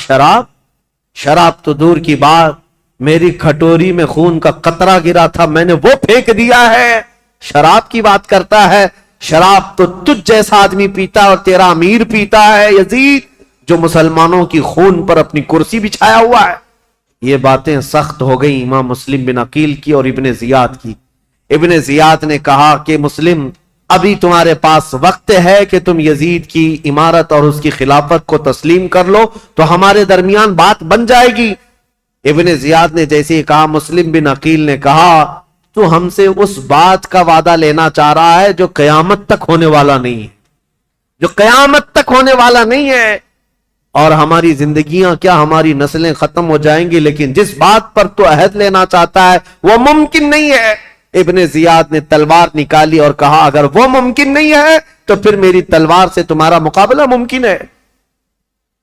شراب تو دور کی بات, میری کھٹوری میں خون کا قطرہ گرا تھا, میں نے وہ پھینک دیا ہے. شراب کی بات کرتا ہے, شراب تو تجھ جیسا آدمی پیتا اور تیرا امیر پیتا ہے یزید, جو مسلمانوں کی خون پر اپنی کرسی بچھایا ہوا ہے. یہ باتیں سخت ہو گئی امام مسلم بن عقیل کی اور ابن زیاد کی. ابن زیاد نے کہا کہ مسلم, ابھی تمہارے پاس وقت ہے کہ تم یزید کی امارت اور اس کی خلافت کو تسلیم کر لو تو ہمارے درمیان بات بن جائے گی. ابن زیاد نے جیسے ہی کہا, مسلم بن عقیل نے کہا تو ہم سے اس بات کا وعدہ لینا چاہ رہا ہے جو قیامت تک ہونے والا نہیں ہے, جو قیامت تک ہونے والا نہیں ہے. اور ہماری زندگیاں کیا, ہماری نسلیں ختم ہو جائیں گی, لیکن جس بات پر تو عہد لینا چاہتا ہے وہ ممکن نہیں ہے. ابن زیاد نے تلوار نکالی اور کہا اگر وہ ممکن نہیں ہے تو پھر میری تلوار سے تمہارا مقابلہ ممکن ہے.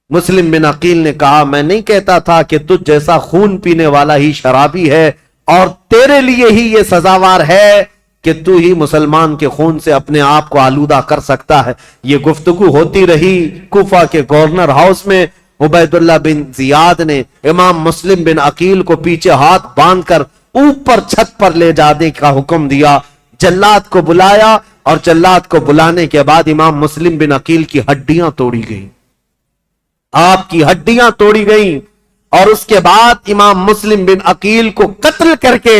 مسلم بن عقیل نے کہا میں نہیں کہتا تھا کہ تجھ جیسا خون پینے والا ہی شرابی ہے, اور تیرے لیے ہی یہ سزاوار ہے کہ تو ہی مسلمان کے خون سے اپنے آپ کو آلودہ کر سکتا ہے. یہ گفتگو ہوتی رہی کوفہ کے گورنر ہاؤس میں. عبید اللہ بن زیاد نے امام مسلم بن عقیل کو پیچھے ہاتھ باندھ کر اوپر چھت پر لے جانے کا حکم دیا. جلاد کو بلایا اور جلاد کو بلانے کے بعد امام مسلم بن عقیل کی ہڈیاں توڑی گئیں, آپ کی ہڈیاں توڑی گئیں, اور اس کے بعد امام مسلم بن عقیل کو قتل کر کے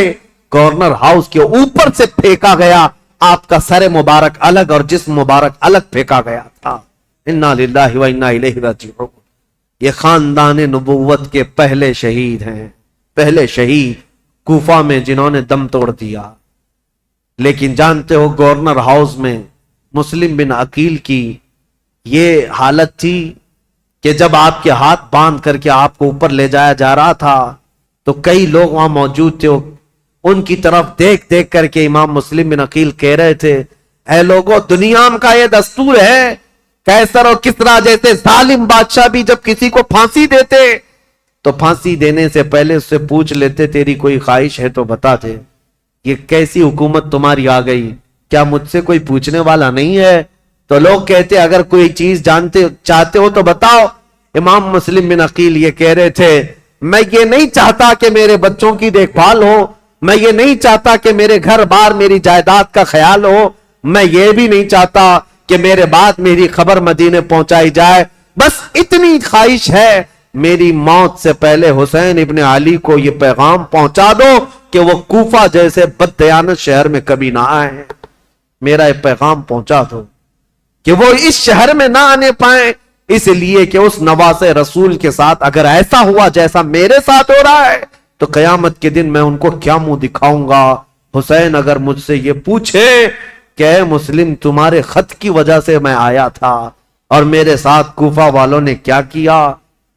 گورنر ہاؤس کے اوپر سے پھینکا گیا. آپ کا سر مبارک الگ اور جسم مبارک الگ پھینکا گیا تھا. انا للہ و انا الیہ راجعون. یہ خاندان نبوت کے پہلے شہید ہیں, پہلے شہید کوفہ میں جنہوں نے دم توڑ دیا. لیکن جانتے ہو گورنر ہاؤس میں مسلم بن عقیل کی یہ حالت تھی کہ جب آپ کے ہاتھ باندھ کر کے آپ کو اوپر لے جایا جا رہا تھا تو کئی لوگ وہاں موجود تھے, ان کی طرف دیکھ دیکھ کر کے امام مسلم بن عقیل کہہ رہے تھے اے لوگوں, دنیا کا یہ دستور ہے, قیصر اور کسریٰ جیسے ظالم بادشاہ بھی جب کسی کو پھانسی دیتے تو پھانسی دینے سے پہلے اس سے پوچھ لیتے تیری کوئی خواہش ہے تو بتا دے. یہ کیسی حکومت تمہاری آ گئی, کیا مجھ سے کوئی پوچھنے والا نہیں ہے؟ تو لوگ کہتے اگر کوئی چیز جانتے چاہتے ہو تو بتاؤ. امام مسلم بن عقیل یہ کہہ رہے تھے میں یہ نہیں چاہتا کہ میرے بچوں کی دیکھ بھال ہو, میں یہ نہیں چاہتا کہ میرے گھر بار میری جائیداد کا خیال ہو, میں یہ بھی نہیں چاہتا کہ میرے بعد میری خبر مدینے پہنچائی جائے. بس اتنی خواہش ہے میری موت سے پہلے حسین ابن علی کو یہ پیغام پہنچا دو کہ وہ کوفہ جیسے بددیانت شہر میں کبھی نہ آئے. میرا یہ پیغام پہنچا دو کہ وہ اس شہر میں نہ آنے پائیں, اس لیے کہ اس نواز رسول کے ساتھ اگر ایسا ہوا جیسا میرے ساتھ ہو رہا ہے تو قیامت کے دن میں ان کو کیا منہ دکھاؤں گا. حسین اگر مجھ سے یہ پوچھے کہ اے مسلم تمہارے خط کی وجہ سے میں آیا تھا اور میرے ساتھ کوفہ والوں نے کیا کیا,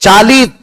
40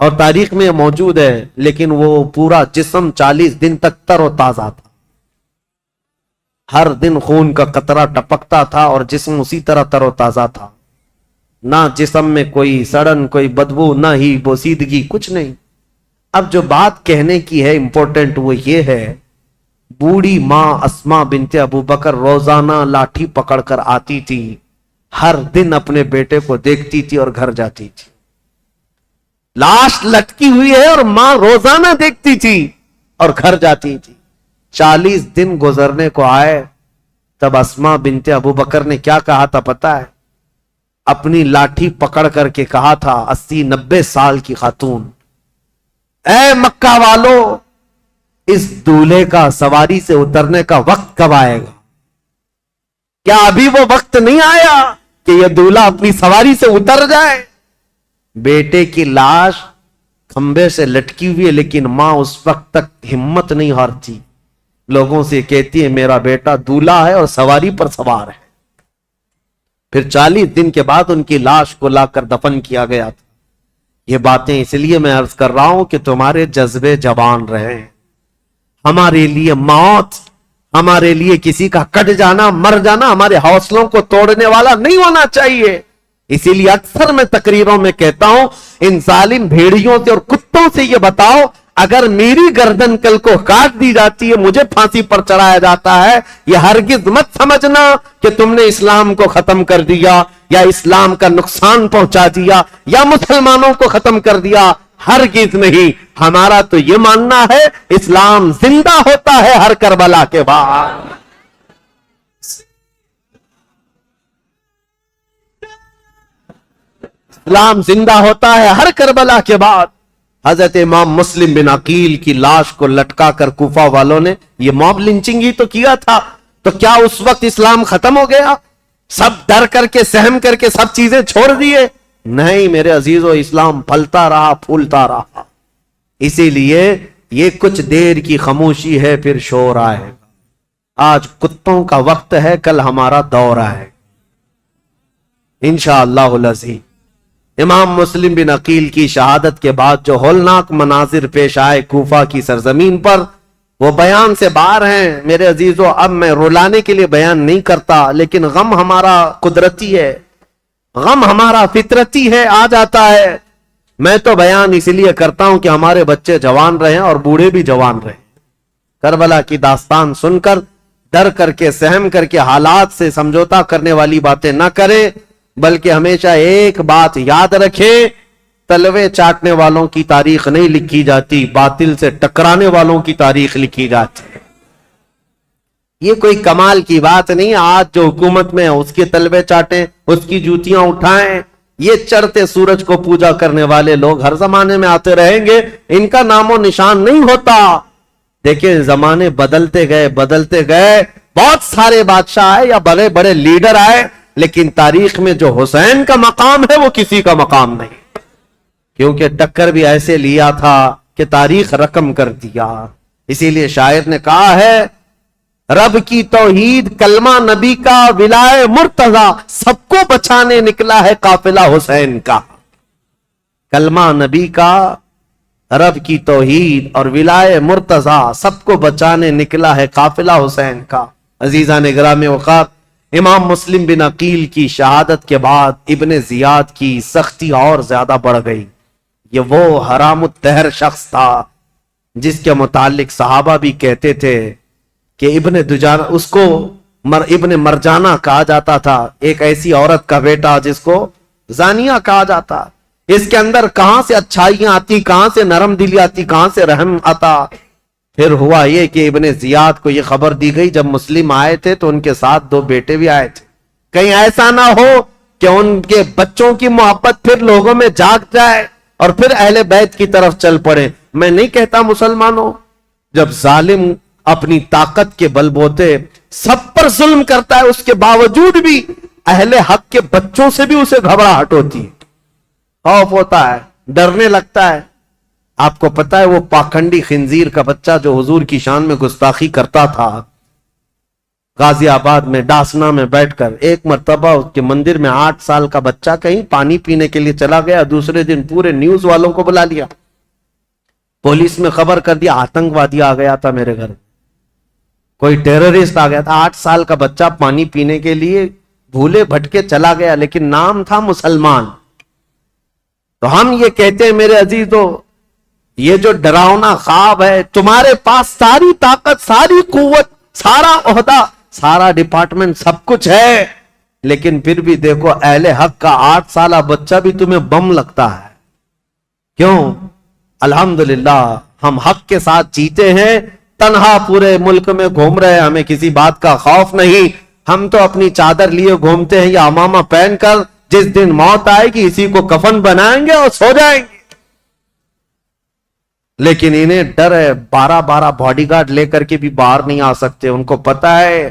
اور تاریخ میں موجود ہے, لیکن وہ پورا جسم 40 دن تک تر و تازہ تھا, ہر دن خون کا قطرہ ٹپکتا تھا اور جسم اسی طرح تر و تازہ تھا, نہ جسم میں کوئی سڑن, کوئی بدبو, نہ ہی بوسیدگی, کچھ نہیں. اب جو بات کہنے کی ہے امپورٹنٹ وہ یہ ہے, بوڑھی ماں اسما بنت ابو بکر روزانہ لاٹھی پکڑ کر آتی تھی, ہر دن اپنے بیٹے کو دیکھتی تھی اور گھر جاتی تھی. لاش لٹکی ہوئی ہے اور ماں روزانہ دیکھتی تھی اور گھر جاتی تھی. 40 دن گزرنے کو آئے, تب اسما بنت ابو بکر نے کیا کہا تھا پتا ہے؟ اپنی لاٹھی پکڑ کر کے کہا تھا, 80-90 سال کی خاتون, اے مکہ والو, اس دولہے کا سواری سے اترنے کا وقت کب آئے گا؟ کیا ابھی وہ وقت نہیں آیا کہ یہ دولہا اپنی سواری سے اتر جائے؟ بیٹے کی لاش کھمبے سے لٹکی ہوئی ہے, لیکن ماں اس وقت تک ہمت نہیں ہارتی, لوگوں سے کہتی ہے میرا بیٹا دولہا ہے اور سواری پر سوار ہے. پھر 40 دن کے بعد ان کی لاش کو لا کر دفن کیا گیا تھا. یہ باتیں اس لیے میں عرض کر رہا ہوں کہ تمہارے جذبے جوان رہیں. ہمارے لیے موت, ہمارے لیے کسی کا کٹ جانا, مر جانا ہمارے حوصلوں کو توڑنے والا نہیں ہونا چاہیے. اسی لیے اکثر میں تقریروں میں کہتا ہوں, ان ظالم بھیڑیوں سے اور کتوں سے یہ بتاؤ, اگر میری گردن کل کو کاٹ دی جاتی ہے, مجھے پھانسی پر چڑھایا جاتا ہے, یہ ہرگز مت سمجھنا کہ تم نے اسلام کو ختم کر دیا یا اسلام کا نقصان پہنچا دیا یا مسلمانوں کو ختم کر دیا. ہرگز نہیں. ہمارا تو یہ ماننا ہے اسلام زندہ ہوتا ہے ہر کربلا کے بعد. اسلام زندہ ہوتا ہے ہر کربلا کے بعد. حضرت امام مسلم بن عقیل کی لاش کو لٹکا کر کوفہ والوں نے یہ موب لنچنگ ہی تو کیا تھا, تو کیا اس وقت اسلام ختم ہو گیا؟ سب ڈر کر کے, سہم کر کے سب چیزیں چھوڑ دیے؟ نہیں میرے عزیزو, اسلام پھلتا رہا, پھولتا رہا. اسی لیے یہ کچھ دیر کی خاموشی ہے, پھر شور آئے. آج کتوں کا وقت ہے, کل ہمارا دور ہے انشاءاللہ العزیز. امام مسلم بن عقیل کی شہادت کے بعد جو ہولناک مناظر پیش آئے کوفہ کی سرزمین پر, وہ بیان سے باہر ہیں میرے عزیزو. اب میں رلانے کے لیے بیان نہیں کرتا, لیکن غم ہمارا قدرتی ہے, غم ہمارا فطرتی ہے, آ جاتا ہے. میں تو بیان اس لیے کرتا ہوں کہ ہمارے بچے جوان رہیں اور بوڑھے بھی جوان رہیں. کربلا کی داستان سن کر ڈر کر کے, سہم کر کے, حالات سے سمجھوتا کرنے والی باتیں نہ کریں, بلکہ ہمیشہ ایک بات یاد رکھیں, تلوے چاٹنے والوں کی تاریخ نہیں لکھی جاتی, باطل سے ٹکرانے والوں کی تاریخ لکھی جاتی ہے. یہ کوئی کمال کی بات نہیں. آج جو حکومت میں اس کے تلوے چاٹیں, اس کی جوتیاں اٹھائیں, یہ چڑھتے سورج کو پوجا کرنے والے لوگ ہر زمانے میں آتے رہیں گے, ان کا نام و نشان نہیں ہوتا. دیکھیں زمانے بدلتے گئے, بدلتے گئے, بہت سارے بادشاہ آئے یا بڑے بڑے لیڈر آئے, لیکن تاریخ میں جو حسین کا مقام ہے وہ کسی کا مقام نہیں, کیونکہ ٹکر بھی ایسے لیا تھا کہ تاریخ رقم کر دیا. اسی لیے شاعر نے کہا ہے, رب کی توحید کلمہ نبی کا ولائے مرتضی, سب کو بچانے نکلا ہے قافلہ حسین کا. کلمہ نبی کا, رب کی توحید اور ولائے مرتضی, سب کو بچانے نکلا ہے قافلہ حسین کا. عزیزان گرامی اوقات, امام مسلم بن عقیل کی شہادت کے بعد ابن زیاد کی سختی اور زیادہ بڑھ گئی. یہ وہ حرام الدہر شخص تھا جس کے متعلق صحابہ بھی کہتے تھے کہ ابن دجانہ, اس کو ابن مرجانہ کہا جاتا تھا, ایک ایسی عورت کا بیٹا جس کو زانیہ کہا جاتا. اس کے اندر کہاں سے اچھائیاں آتی, کہاں سے نرم دلی آتی, کہاں سے رحم آتا. پھر ہوا یہ کہ ابن زیاد کو یہ خبر دی گئی, جب مسلم آئے تھے تو ان کے ساتھ 2 بیٹے بھی آئے تھے, کہیں ایسا نہ ہو کہ ان کے بچوں کی محبت پھر لوگوں میں جاگ جائے اور پھر اہل بیت کی طرف چل پڑے. میں نہیں کہتا مسلمانوں, جب ظالم اپنی طاقت کے بل بوتے سب پر ظلم کرتا ہے, اس کے باوجود بھی اہل حق کے بچوں سے بھی اسے گھبراہٹ ہوتی ہے, خوف ہوتا ہے, ڈرنے لگتا ہے. آپ کو پتا ہے وہ پاکھنڈی خنزیر کا بچہ جو حضور کی شان میں گستاخی کرتا تھا, غازی آباد میں ڈاسنا میں بیٹھ کر ایک مرتبہ اس کے مندر میں 8 سال کا بچہ کہیں پانی پینے کے لیے چلا گیا، دوسرے دن پورے نیوز والوں کو بلا لیا، پولیس میں خبر کر دیا آتنکوادی آ گیا تھا میرے گھر، کوئی ٹیررسٹ آ گیا تھا، 8 سال کا بچہ پانی پینے کے لیے بھولے بھٹکے چلا گیا، لیکن نام تھا مسلمان۔ تو ہم یہ کہتے ہیں میرے عزیزو، یہ جو ڈراؤنا خواب ہے، تمہارے پاس ساری طاقت، ساری قوت، سارا عہدہ، سارا ڈپارٹمنٹ، سب کچھ ہے، لیکن پھر بھی دیکھو اہل حق کا 8 سالہ بچہ بھی تمہیں بم لگتا ہے۔ کیوں؟ الحمدللہ ہم حق کے ساتھ جیتے ہیں، تنہا پورے ملک میں گھوم رہے ہیں، ہمیں کسی بات کا خوف نہیں، ہم تو اپنی چادر لیے گھومتے ہیں یا امامہ پہن کر، جس دن موت آئے گی اسی کو کفن بنائیں گے اور سو جائیں گے۔ لیکن انہیں ڈر ہے، 12 باڈی گارڈ لے کر کے بھی باہر نہیں آ سکتے، ان کو پتا ہے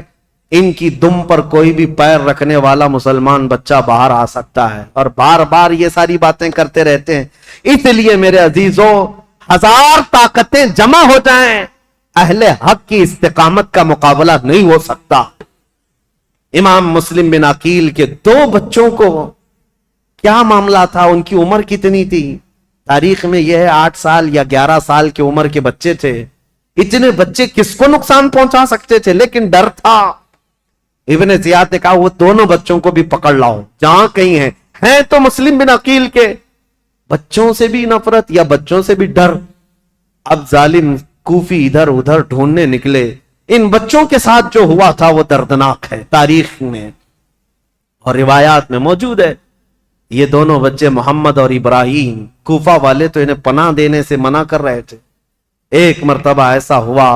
ان کی دم پر کوئی بھی پیر رکھنے والا مسلمان بچہ باہر آ سکتا ہے، اور بار بار یہ ساری باتیں کرتے رہتے ہیں۔ اس لیے میرے عزیزوں، 1000 طاقتیں جمع ہو جائیں، اہل حق کی استقامت کا مقابلہ نہیں ہو سکتا۔ امام مسلم بن عقیل کے 2 بچوں کو کیا معاملہ تھا، ان کی عمر کتنی تھی؟ تاریخ میں یہ ہے 8 سال یا 11 سال کی عمر کے بچے تھے۔ اتنے بچے کس کو نقصان پہنچا سکتے تھے، لیکن ڈر تھا۔ ابن زیاد نے کہا وہ دونوں بچوں کو بھی پکڑ لاؤ جہاں کہیں ہیں تو مسلم بن عقیل کے بچوں سے بھی نفرت یا بچوں سے بھی ڈر۔ اب ظالم کوفی ادھر ادھر ڈھونڈنے نکلے، ان بچوں کے ساتھ جو ہوا تھا وہ دردناک ہے، تاریخ میں اور روایات میں موجود ہے۔ یہ دونوں بچے محمد اور ابراہیم، کوفہ والے تو انہیں پناہ دینے سے منع کر رہے تھے۔ ایک مرتبہ ایسا ہوا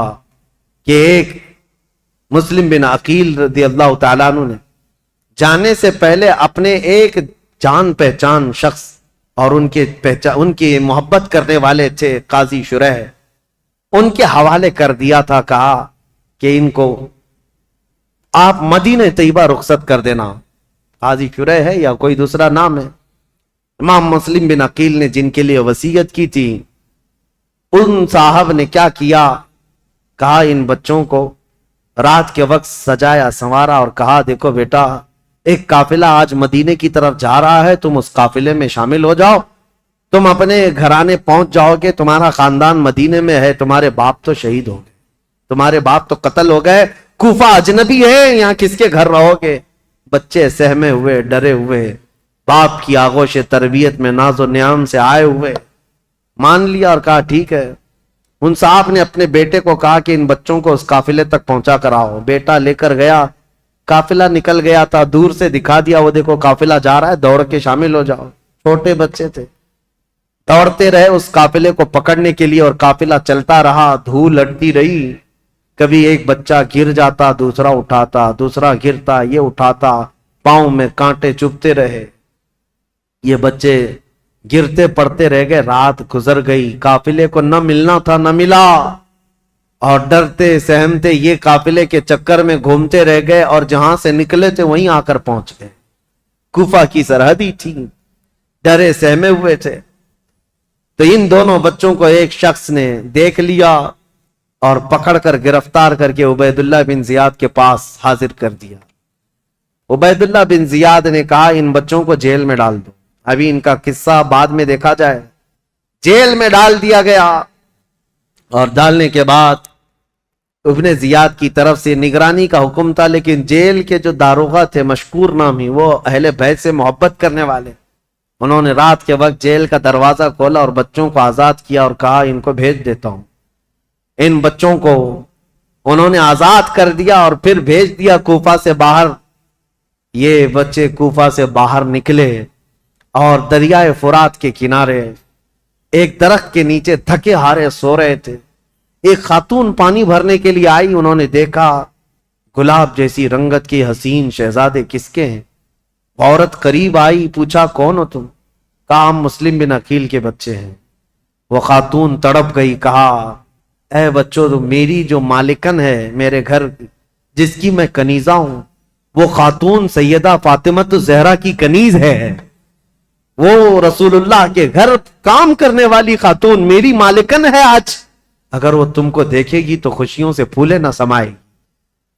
کہ ایک مسلم بن عقیل رضی اللہ تعالیٰ عنہ نے جانے سے پہلے اپنے ایک جان پہچان شخص اور ان کی محبت کرنے والے تھے قاضی شریح، ان کے حوالے کر دیا تھا، کہا کہ ان کو آپ مدینہ طیبہ رخصت کر دینا۔ قاضی شریح ہے یا کوئی دوسرا نام ہے؟ امام مسلم بن عقیل نے جن کے لیے وصیت کی تھی، ان صاحب نے کیا کیا، کہا ان بچوں کو رات کے وقت سجایا سنوارا اور کہا دیکھو بیٹا، ایک قافلہ آج مدینے کی طرف جا رہا ہے، تم اس قافلے میں شامل ہو جاؤ، تم اپنے گھرانے پہنچ جاؤ گے، تمہارا خاندان مدینے میں ہے، تمہارے باپ تو شہید ہو گئے، تمہارے باپ تو قتل ہو گئے، کوفہ اجنبی ہے، یہاں کس کے گھر رہو گے؟ بچے سہمے ہوئے، ڈرے ہوئے، باپ کی آغوش تربیت میں ناز و نیام سے آئے ہوئے مان لیا اور کہا ٹھیک ہے۔ ان صاحب نے اپنے بیٹے کو کہا کہ ان بچوں کو اس قافلے تک پہنچا کر آؤ۔ بیٹا لے کر گیا، قافلہ نکل گیا تھا، دور سے دکھا دیا، وہ دیکھو قافلہ جا رہا ہے، دوڑ کے شامل ہو جاؤ۔ چھوٹے بچے تھے، دوڑتے رہے اس قافلے کو پکڑنے کے لیے، اور قافلہ چلتا رہا، دھول لٹتی رہی، کبھی ایک بچہ گر جاتا، دوسرا اٹھاتا، دوسرا گرتا، یہ اٹھاتا، پاؤں میں کانٹے چبھتے رہے، یہ بچے گرتے پڑتے رہ گئے۔ رات گزر گئی، قافلے کو نہ ملنا تھا، نہ ملا، اور ڈرتے سہمتے یہ قافلے کے چکر میں گھومتے رہ گئے، اور جہاں سے نکلے تھے وہیں آ کر پہنچ گئے۔ کوفہ کی سرحدی تھی، ڈرے سہمے ہوئے تھے۔ تو ان دونوں بچوں کو ایک شخص نے دیکھ لیا اور پکڑ کر گرفتار کر کے عبید اللہ بن زیاد کے پاس حاضر کر دیا۔ عبید اللہ بن زیاد نے کہا ان بچوں کو جیل میں ڈال دو، ابھی ان کا قصہ بعد میں دیکھا جائے۔ جیل میں ڈال دیا گیا، اور ڈالنے کے بعد ابن زیاد کی طرف سے نگرانی کا حکم تھا، لیکن جیل کے جو داروغہ تھے مشکور نامی، وہ اہل بیت سے محبت کرنے والے، انہوں نے رات کے وقت جیل کا دروازہ کھولا اور بچوں کو آزاد کیا اور کہا ان کو بھیج دیتا ہوں۔ ان بچوں کو انہوں نے آزاد کر دیا اور پھر بھیج دیا کوفہ سے باہر۔ یہ بچے کوفہ سے باہر نکلے اور دریائے فرات کے کنارے ایک درخت کے نیچے تھکے ہارے سو رہے تھے۔ ایک خاتون پانی بھرنے کے لیے آئی، انہوں نے دیکھا گلاب جیسی رنگت کی حسین شہزادے کس کے ہیں؟ عورت قریب آئی، پوچھا کون ہو تم؟ کہا ہم مسلم بن عقیل کے بچے ہیں۔ وہ خاتون تڑپ گئی، کہا اے بچوں، تو میری جو مالکن ہے میرے گھر، جس کی میں کنیزہ ہوں، وہ خاتون سیدہ فاطمہ الزہرا کی کنیز ہے، وہ رسول اللہ کے گھر کام کرنے والی خاتون میری مالکن ہے۔ آج اگر وہ تم کو دیکھے گی تو خوشیوں سے پھولے نہ سمائے گی۔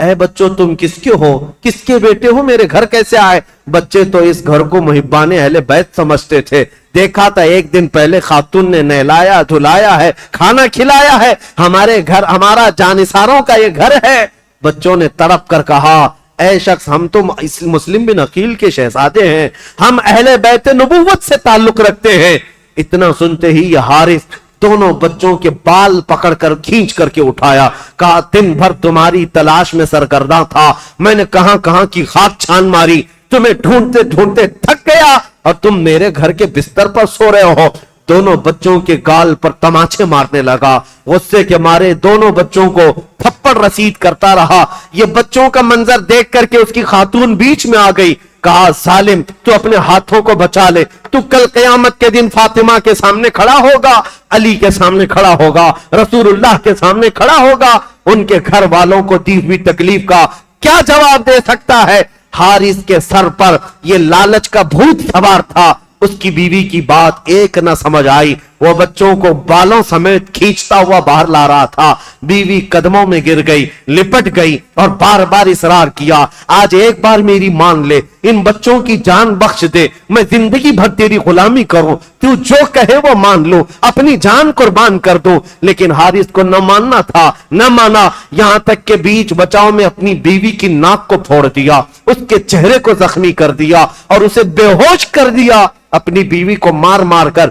اے بچوں تم کس کے ہو, کس کے بیٹے ہو, میرے گھر کیسے آئے؟ بچے تو اس گھر کو محبان اہل بیت سمجھتے تھے. دیکھا تھا ایک دن پہلے خاتون نے نہلایا دھلایا ہے, کھانا کھلایا ہے, ہمارے گھر ہمارا جانثاروں کا یہ گھر ہے. بچوں نے تڑپ کر کہا اے شخص ہم تو مسلم بن عقیل کے شہزادے ہیں, ہم اہل بیت نبوت سے تعلق رکھتے ہیں. اتنا سنتے ہی یہ حارث دونوں بچوں کے بال پکڑ کر کھینچ کر کے اٹھایا, کہا دن بھر تمہاری تلاش میں سرگرداں تھا, میں نے کہاں کہاں کی خاک چھان ماری, تمہیں ڈھونڈتے ڈھونڈتے تھک گیا اور تم میرے گھر کے بستر پر سو رہے ہو. دونوں بچوں کے گال پر تماچے مارنے لگا, غصے کے مارے دونوں بچوں کو تھپڑ رسید کرتا رہا. یہ بچوں کا منظر دیکھ کر کے اس کی خاتون بیچ میں آ گئی, کہا ظالم تو اپنے ہاتھوں کو بچا لے, تو کل قیامت کے دن فاطمہ کے سامنے کھڑا ہوگا, علی کے سامنے کھڑا ہوگا, رسول اللہ کے سامنے کھڑا ہوگا, ان کے گھر والوں کو دی ہوئی تکلیف کا کیا جواب دے سکتا ہے؟ حارث کے سر پر یہ لالچ کا بھوت سوار تھا. اس کی بیوی کی بات ایک نہ سمجھ آئی, وہ بچوں کو بالوں سمیت کھینچتا ہوا باہر لا رہا تھا. بیوی قدموں میں گر گئی, لپٹ گئی اور بار بار اصرار کیا, آج ایک بار میری مان لے, ان بچوں کی جان بخش دے, میں زندگی بھر تیری غلامی کروں, تو جو کہے وہ مان لوں, اپنی جان قربان کر دوں. لیکن حارث کو نہ ماننا تھا, نہ مانا, یہاں تک کہ بیچ بچاؤ میں اپنی بیوی کی ناک کو پھوڑ دیا, اس کے چہرے کو زخمی کر دیا اور اسے بے ہوش کر دیا. اپنی بیوی کو مار مار کر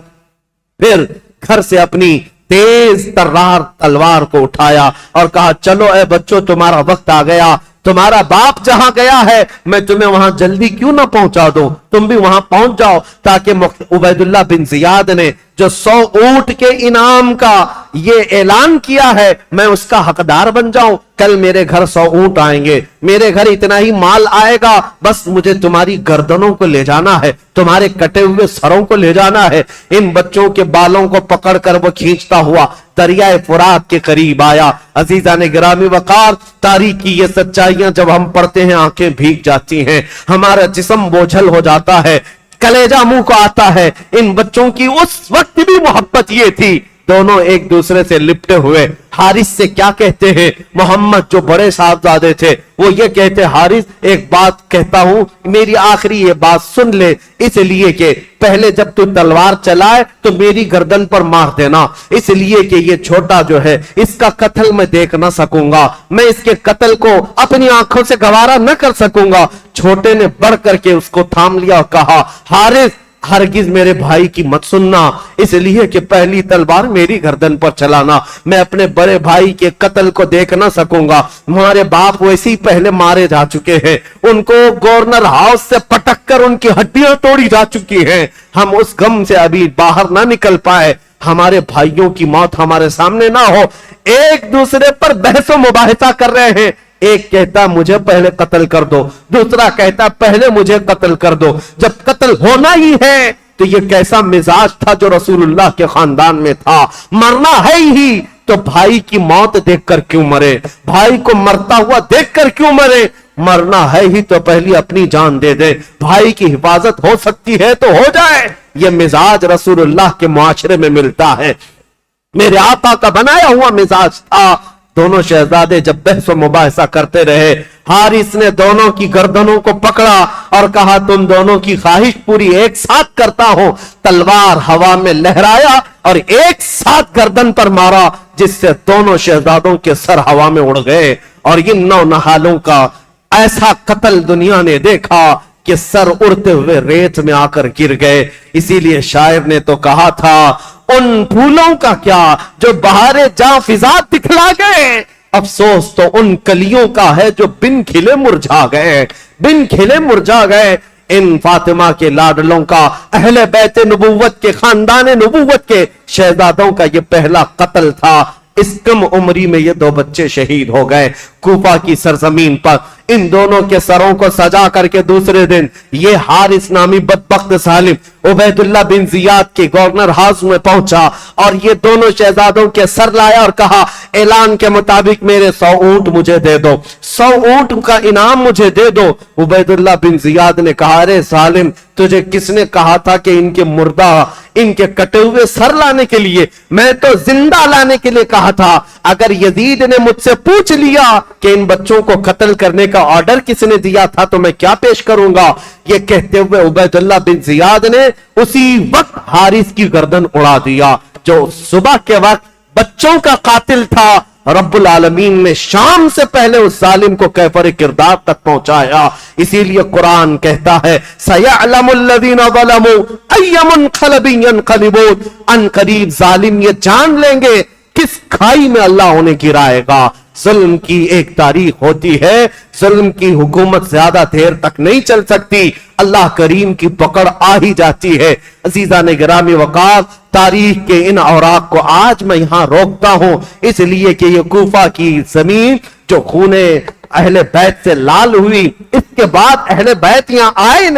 پھر گھر سے اپنی تیز ترار تلوار کو اٹھایا اور کہا چلو اے بچوں تمہارا وقت آ گیا, تمہارا باپ جہاں گیا ہے میں تمہیں وہاں جلدی کیوں نہ پہنچا دوں, تم بھی وہاں پہنچ جاؤ تاکہ عبید اللہ بن زیاد نے جو 100 اونٹ کے انعام کا یہ اعلان کیا ہے میں اس کا حقدار بن جاؤں. کل میرے گھر 100 اونٹ آئیں گے, میرے گھر اتنا ہی مال آئے گا, بس مجھے تمہاری گردنوں کو لے جانا ہے, تمہارے کٹے ہوئے سروں کو لے جانا ہے. ان بچوں کے بالوں کو پکڑ کر وہ کھینچتا ہوا دریائے فرات کے قریب آیا. عزیزان گرامی وقار, تاریخ کی یہ سچائیاں جب ہم پڑھتے ہیں آنکھیں بھیگ جاتی ہیں, ہمارا جسم بوجھل ہو جاتا ہے, کلیجہ منہ کو آتا ہے. ان بچوں کی اس وقت بھی محبت یہ تھی, دونوں ایک دوسرے سے لپٹے ہوئے. حارث سے کیا کہتے ہیں محمد جو بڑے صاحبزادے تھے, وہ یہ کہتے حارث ایک بات کہتا ہوں, میری آخری یہ بات سن لے, اس لیے کہ پہلے جب تو تلوار چلائے تو میری گردن پر مار دینا, اس لیے کہ یہ چھوٹا جو ہے اس کا قتل میں دیکھ نہ سکوں گا, میں اس کے قتل کو اپنی آنکھوں سے گوارا نہ کر سکوں گا. چھوٹے نے بڑھ کر کے اس کو تھام لیا اور کہا حارث ہرگز میرے بھائی کی مت سننا, اس لیے کہ پہلی تلوار میری گردن پر چلانا, میں اپنے بڑے بھائی کے قتل کو دیکھ نہ سکوں گا. ہمارے باپ ویسے ہی پہلے مارے جا چکے ہیں, ان کو گورنر ہاؤس سے پٹک کر ان کی ہڈیاں توڑی جا چکی ہیں, ہم اس غم سے ابھی باہر نہ نکل پائے. ہمارے بھائیوں کی موت ہمارے سامنے نہ ہو. ایک دوسرے پر بحث و مباحثہ کر رہے ہیں, ایک کہتا مجھے پہلے قتل کر دو, دوسرا کہتا پہلے مجھے قتل کر دو. جب قتل ہونا ہی ہے تو یہ کیسا مزاج تھا جو رسول اللہ کے خاندان میں تھا, مرنا ہے ہی تو بھائی کی موت دیکھ کر کیوں مرے, بھائی کو مرتا ہوا دیکھ کر کیوں مرے, مرنا ہے ہی تو پہلی اپنی جان دے دے, بھائی کی حفاظت ہو سکتی ہے تو ہو جائے. یہ مزاج رسول اللہ کے معاشرے میں ملتا ہے, میرے آقا کا بنایا ہوا مزاج تھا. دونوں شہزادے جب بحث و مباحثہ کرتے رہے, حارث نے دونوں کی گردنوں کو پکڑا اور کہا تم دونوں کی خواہش پوری ایک ساتھ کرتا ہوں. تلوار ہوا میں لہرایا اور ایک ساتھ گردن پر مارا, جس سے دونوں شہزادوں کے سر ہوا میں اڑ گئے. اور ان نونہالوں کا ایسا قتل دنیا نے دیکھا کہ سر اڑتے ہوئے ریت میں آ کر گر گئے. اسی لیے شاعر نے تو کہا تھا ان پھولوں کا کیا جو بہارے جاں فضا دکھلا گئے, افسوس تو ان کلیوں کا ہے جو بن کھلے مرجھا گئے, بن کھلے مرجھا گئے. ان فاطمہ کے لاڈلوں کا, اہل بیت نبوت کے, خاندان نبوت کے شہزادوں کا یہ پہلا قتل تھا. اس کم عمری میں یہ 2 بچے شہید ہو گئے. کوفہ کی سرزمین پر ان دونوں کے سروں کو سجا کر کے دوسرے دن یہ حارث نامی بدبخت ظالم عبید اللہ بن زیاد کے گورنر ہاؤس میں پہنچا اور یہ دونوں شہزادوں کے سر لایا اور کہا اعلان کے مطابق میرے 100 اونٹ مجھے دے دو, 100 اونٹ کا انعام مجھے دے دو. عبید اللہ بن زیاد نے کہا ارے ظالم, تجھے کس نے کہا تھا کہ ان کے مردہ ان کے کٹے ہوئے سر لانے کے لیے, میں تو زندہ لانے کے لیے کہا تھا. اگر یزید نے مجھ سے پوچھ لیا کہ ان بچوں کو قتل کرنے کا آرڈر کس نے دیا تھا تو میں کیا پیش کروں گا, یہ کہتے ہوئے عبید اللہ بن زیاد نے اسی وقت حارث کی گردن اڑا دیا جو صبح کے وقت بچوں کا قاتل تھا. رب العالمین نے شام سے پہلے اس ظالم کو کیفر کردار تک پہنچایا. اسی لیے قرآن کہتا ہے سَيَعْلَمُ الَّذِينَ ظَلَمُوا أَيَّ مُنْقَلَبٍ يَنْقَلِبُونَ, ان قریب ظالم یہ جان لیں گے کس کھائی میں اللہ انہیں گرائے گا. ظلم کی ایک تاریخ ہوتی ہے, ظلم کی حکومت زیادہ دیر تک نہیں چل سکتی, اللہ کریم کی پکڑ آ ہی جاتی ہے. عزیزان گرامی وقار, تاریخ کے ان اوراق کو آج میں یہاں روکتا ہوں اس لیے کہ یہ کوفہ کی زمین جو خون اہل بیت سے لال ہوئی, اس کے بعد اہل بیت یہاں آئے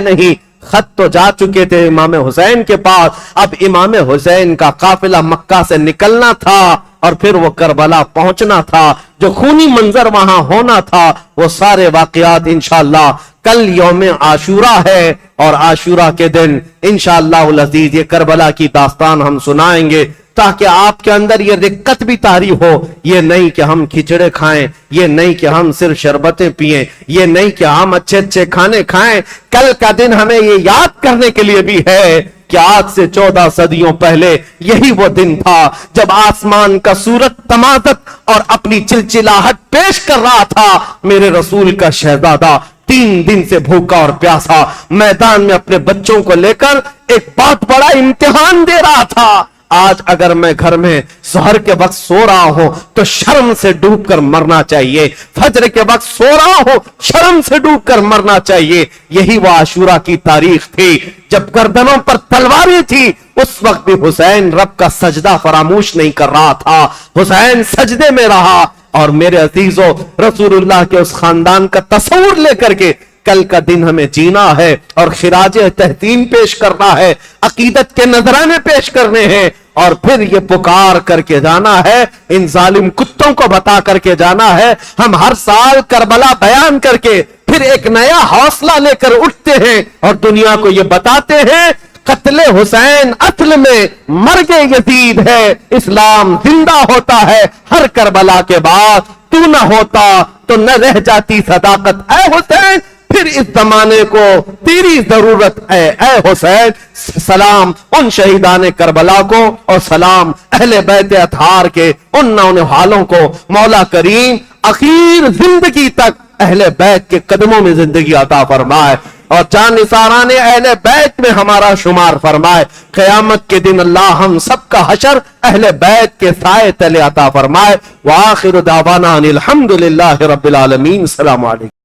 نہیں. خط تو جا چکے تھے امام حسین کے پاس, اب امام حسین کا قافلہ مکہ سے نکلنا تھا اور پھر وہ کربلا پہنچنا تھا. جو خونی منظر وہاں ہونا تھا وہ سارے واقعات انشاءاللہ کل یوم عاشورہ ہے, اور عاشورہ کے دن انشاءاللہ العزیز یہ کربلا کی داستان ہم سنائیں گے تاکہ آپ کے اندر یہ رقت بھی طاری ہو. یہ نہیں کہ ہم کھچڑے کھائیں, یہ نہیں کہ ہم صرف شربتیں پئیں, یہ نہیں کہ ہم اچھے اچھے کھانے کھائیں. کل کا دن ہمیں یہ یاد کرنے کے لیے بھی ہے کہ آج سے 14 صدیوں پہلے یہی وہ دن تھا جب آسمان کا سورج تمازت اور اپنی چلچلاہٹ پیش کر رہا تھا. میرے رسول کا شہزادہ 3 دن سے بھوکا اور پیاسا میدان میں اپنے بچوں کو لے کر ایک بہت بڑا امتحان دے رہا تھا. آج اگر میں گھر میں سحر کے وقت سو رہا ہوں تو شرم سے ڈوب کر مرنا چاہیے, فجر کے وقت سو رہا ہوں شرم سے ڈوب کر مرنا چاہیے. یہی وہ عاشورہ کی تاریخ تھی جب گردنوں پر تلواریں تھی. اس وقت بھی حسین رب کا سجدہ فراموش نہیں کر رہا تھا, حسین سجدے میں رہا. اور میرے عزیزو, رسول اللہ کے اس خاندان کا تصور لے کر کے کل کا دن ہمیں جینا ہے اور خراج تحسین پیش کرنا ہے, عقیدت کے نذرانے پیش کرنے ہیں, اور پھر یہ پکار کر کے جانا ہے, ان ظالم کتوں کو بتا کر کے جانا ہے. ہم ہر سال کربلا بیان کر کے پھر ایک نیا حوصلہ لے کر اٹھتے ہیں اور دنیا کو یہ بتاتے ہیں قتل حسین اصل میں مرگ یزید ہے, اسلام زندہ ہوتا ہے. ہر کربلا کے بعد تو نہ ہوتا تو نہ رہ جاتی صداقت اے حسین, پھر اس زمانے کو تیری ضرورت ہے اے حسین. سلام ان شہیدان کربلا کو اور سلام اہل بیت اطہار کے ان نونہالوں کو. مولا کریم اخیر زندگی تک اہل بیت کے قدموں میں زندگی عطا فرمائے اور جان نثاران اہل بیت میں ہمارا شمار فرمائے. قیامت کے دن اللہ ہم سب کا حشر اہل بیت کے سائے تلے عطا فرمائے. وآخر دعوانا ان الحمدللہ رب العالمین. السلام علیکم.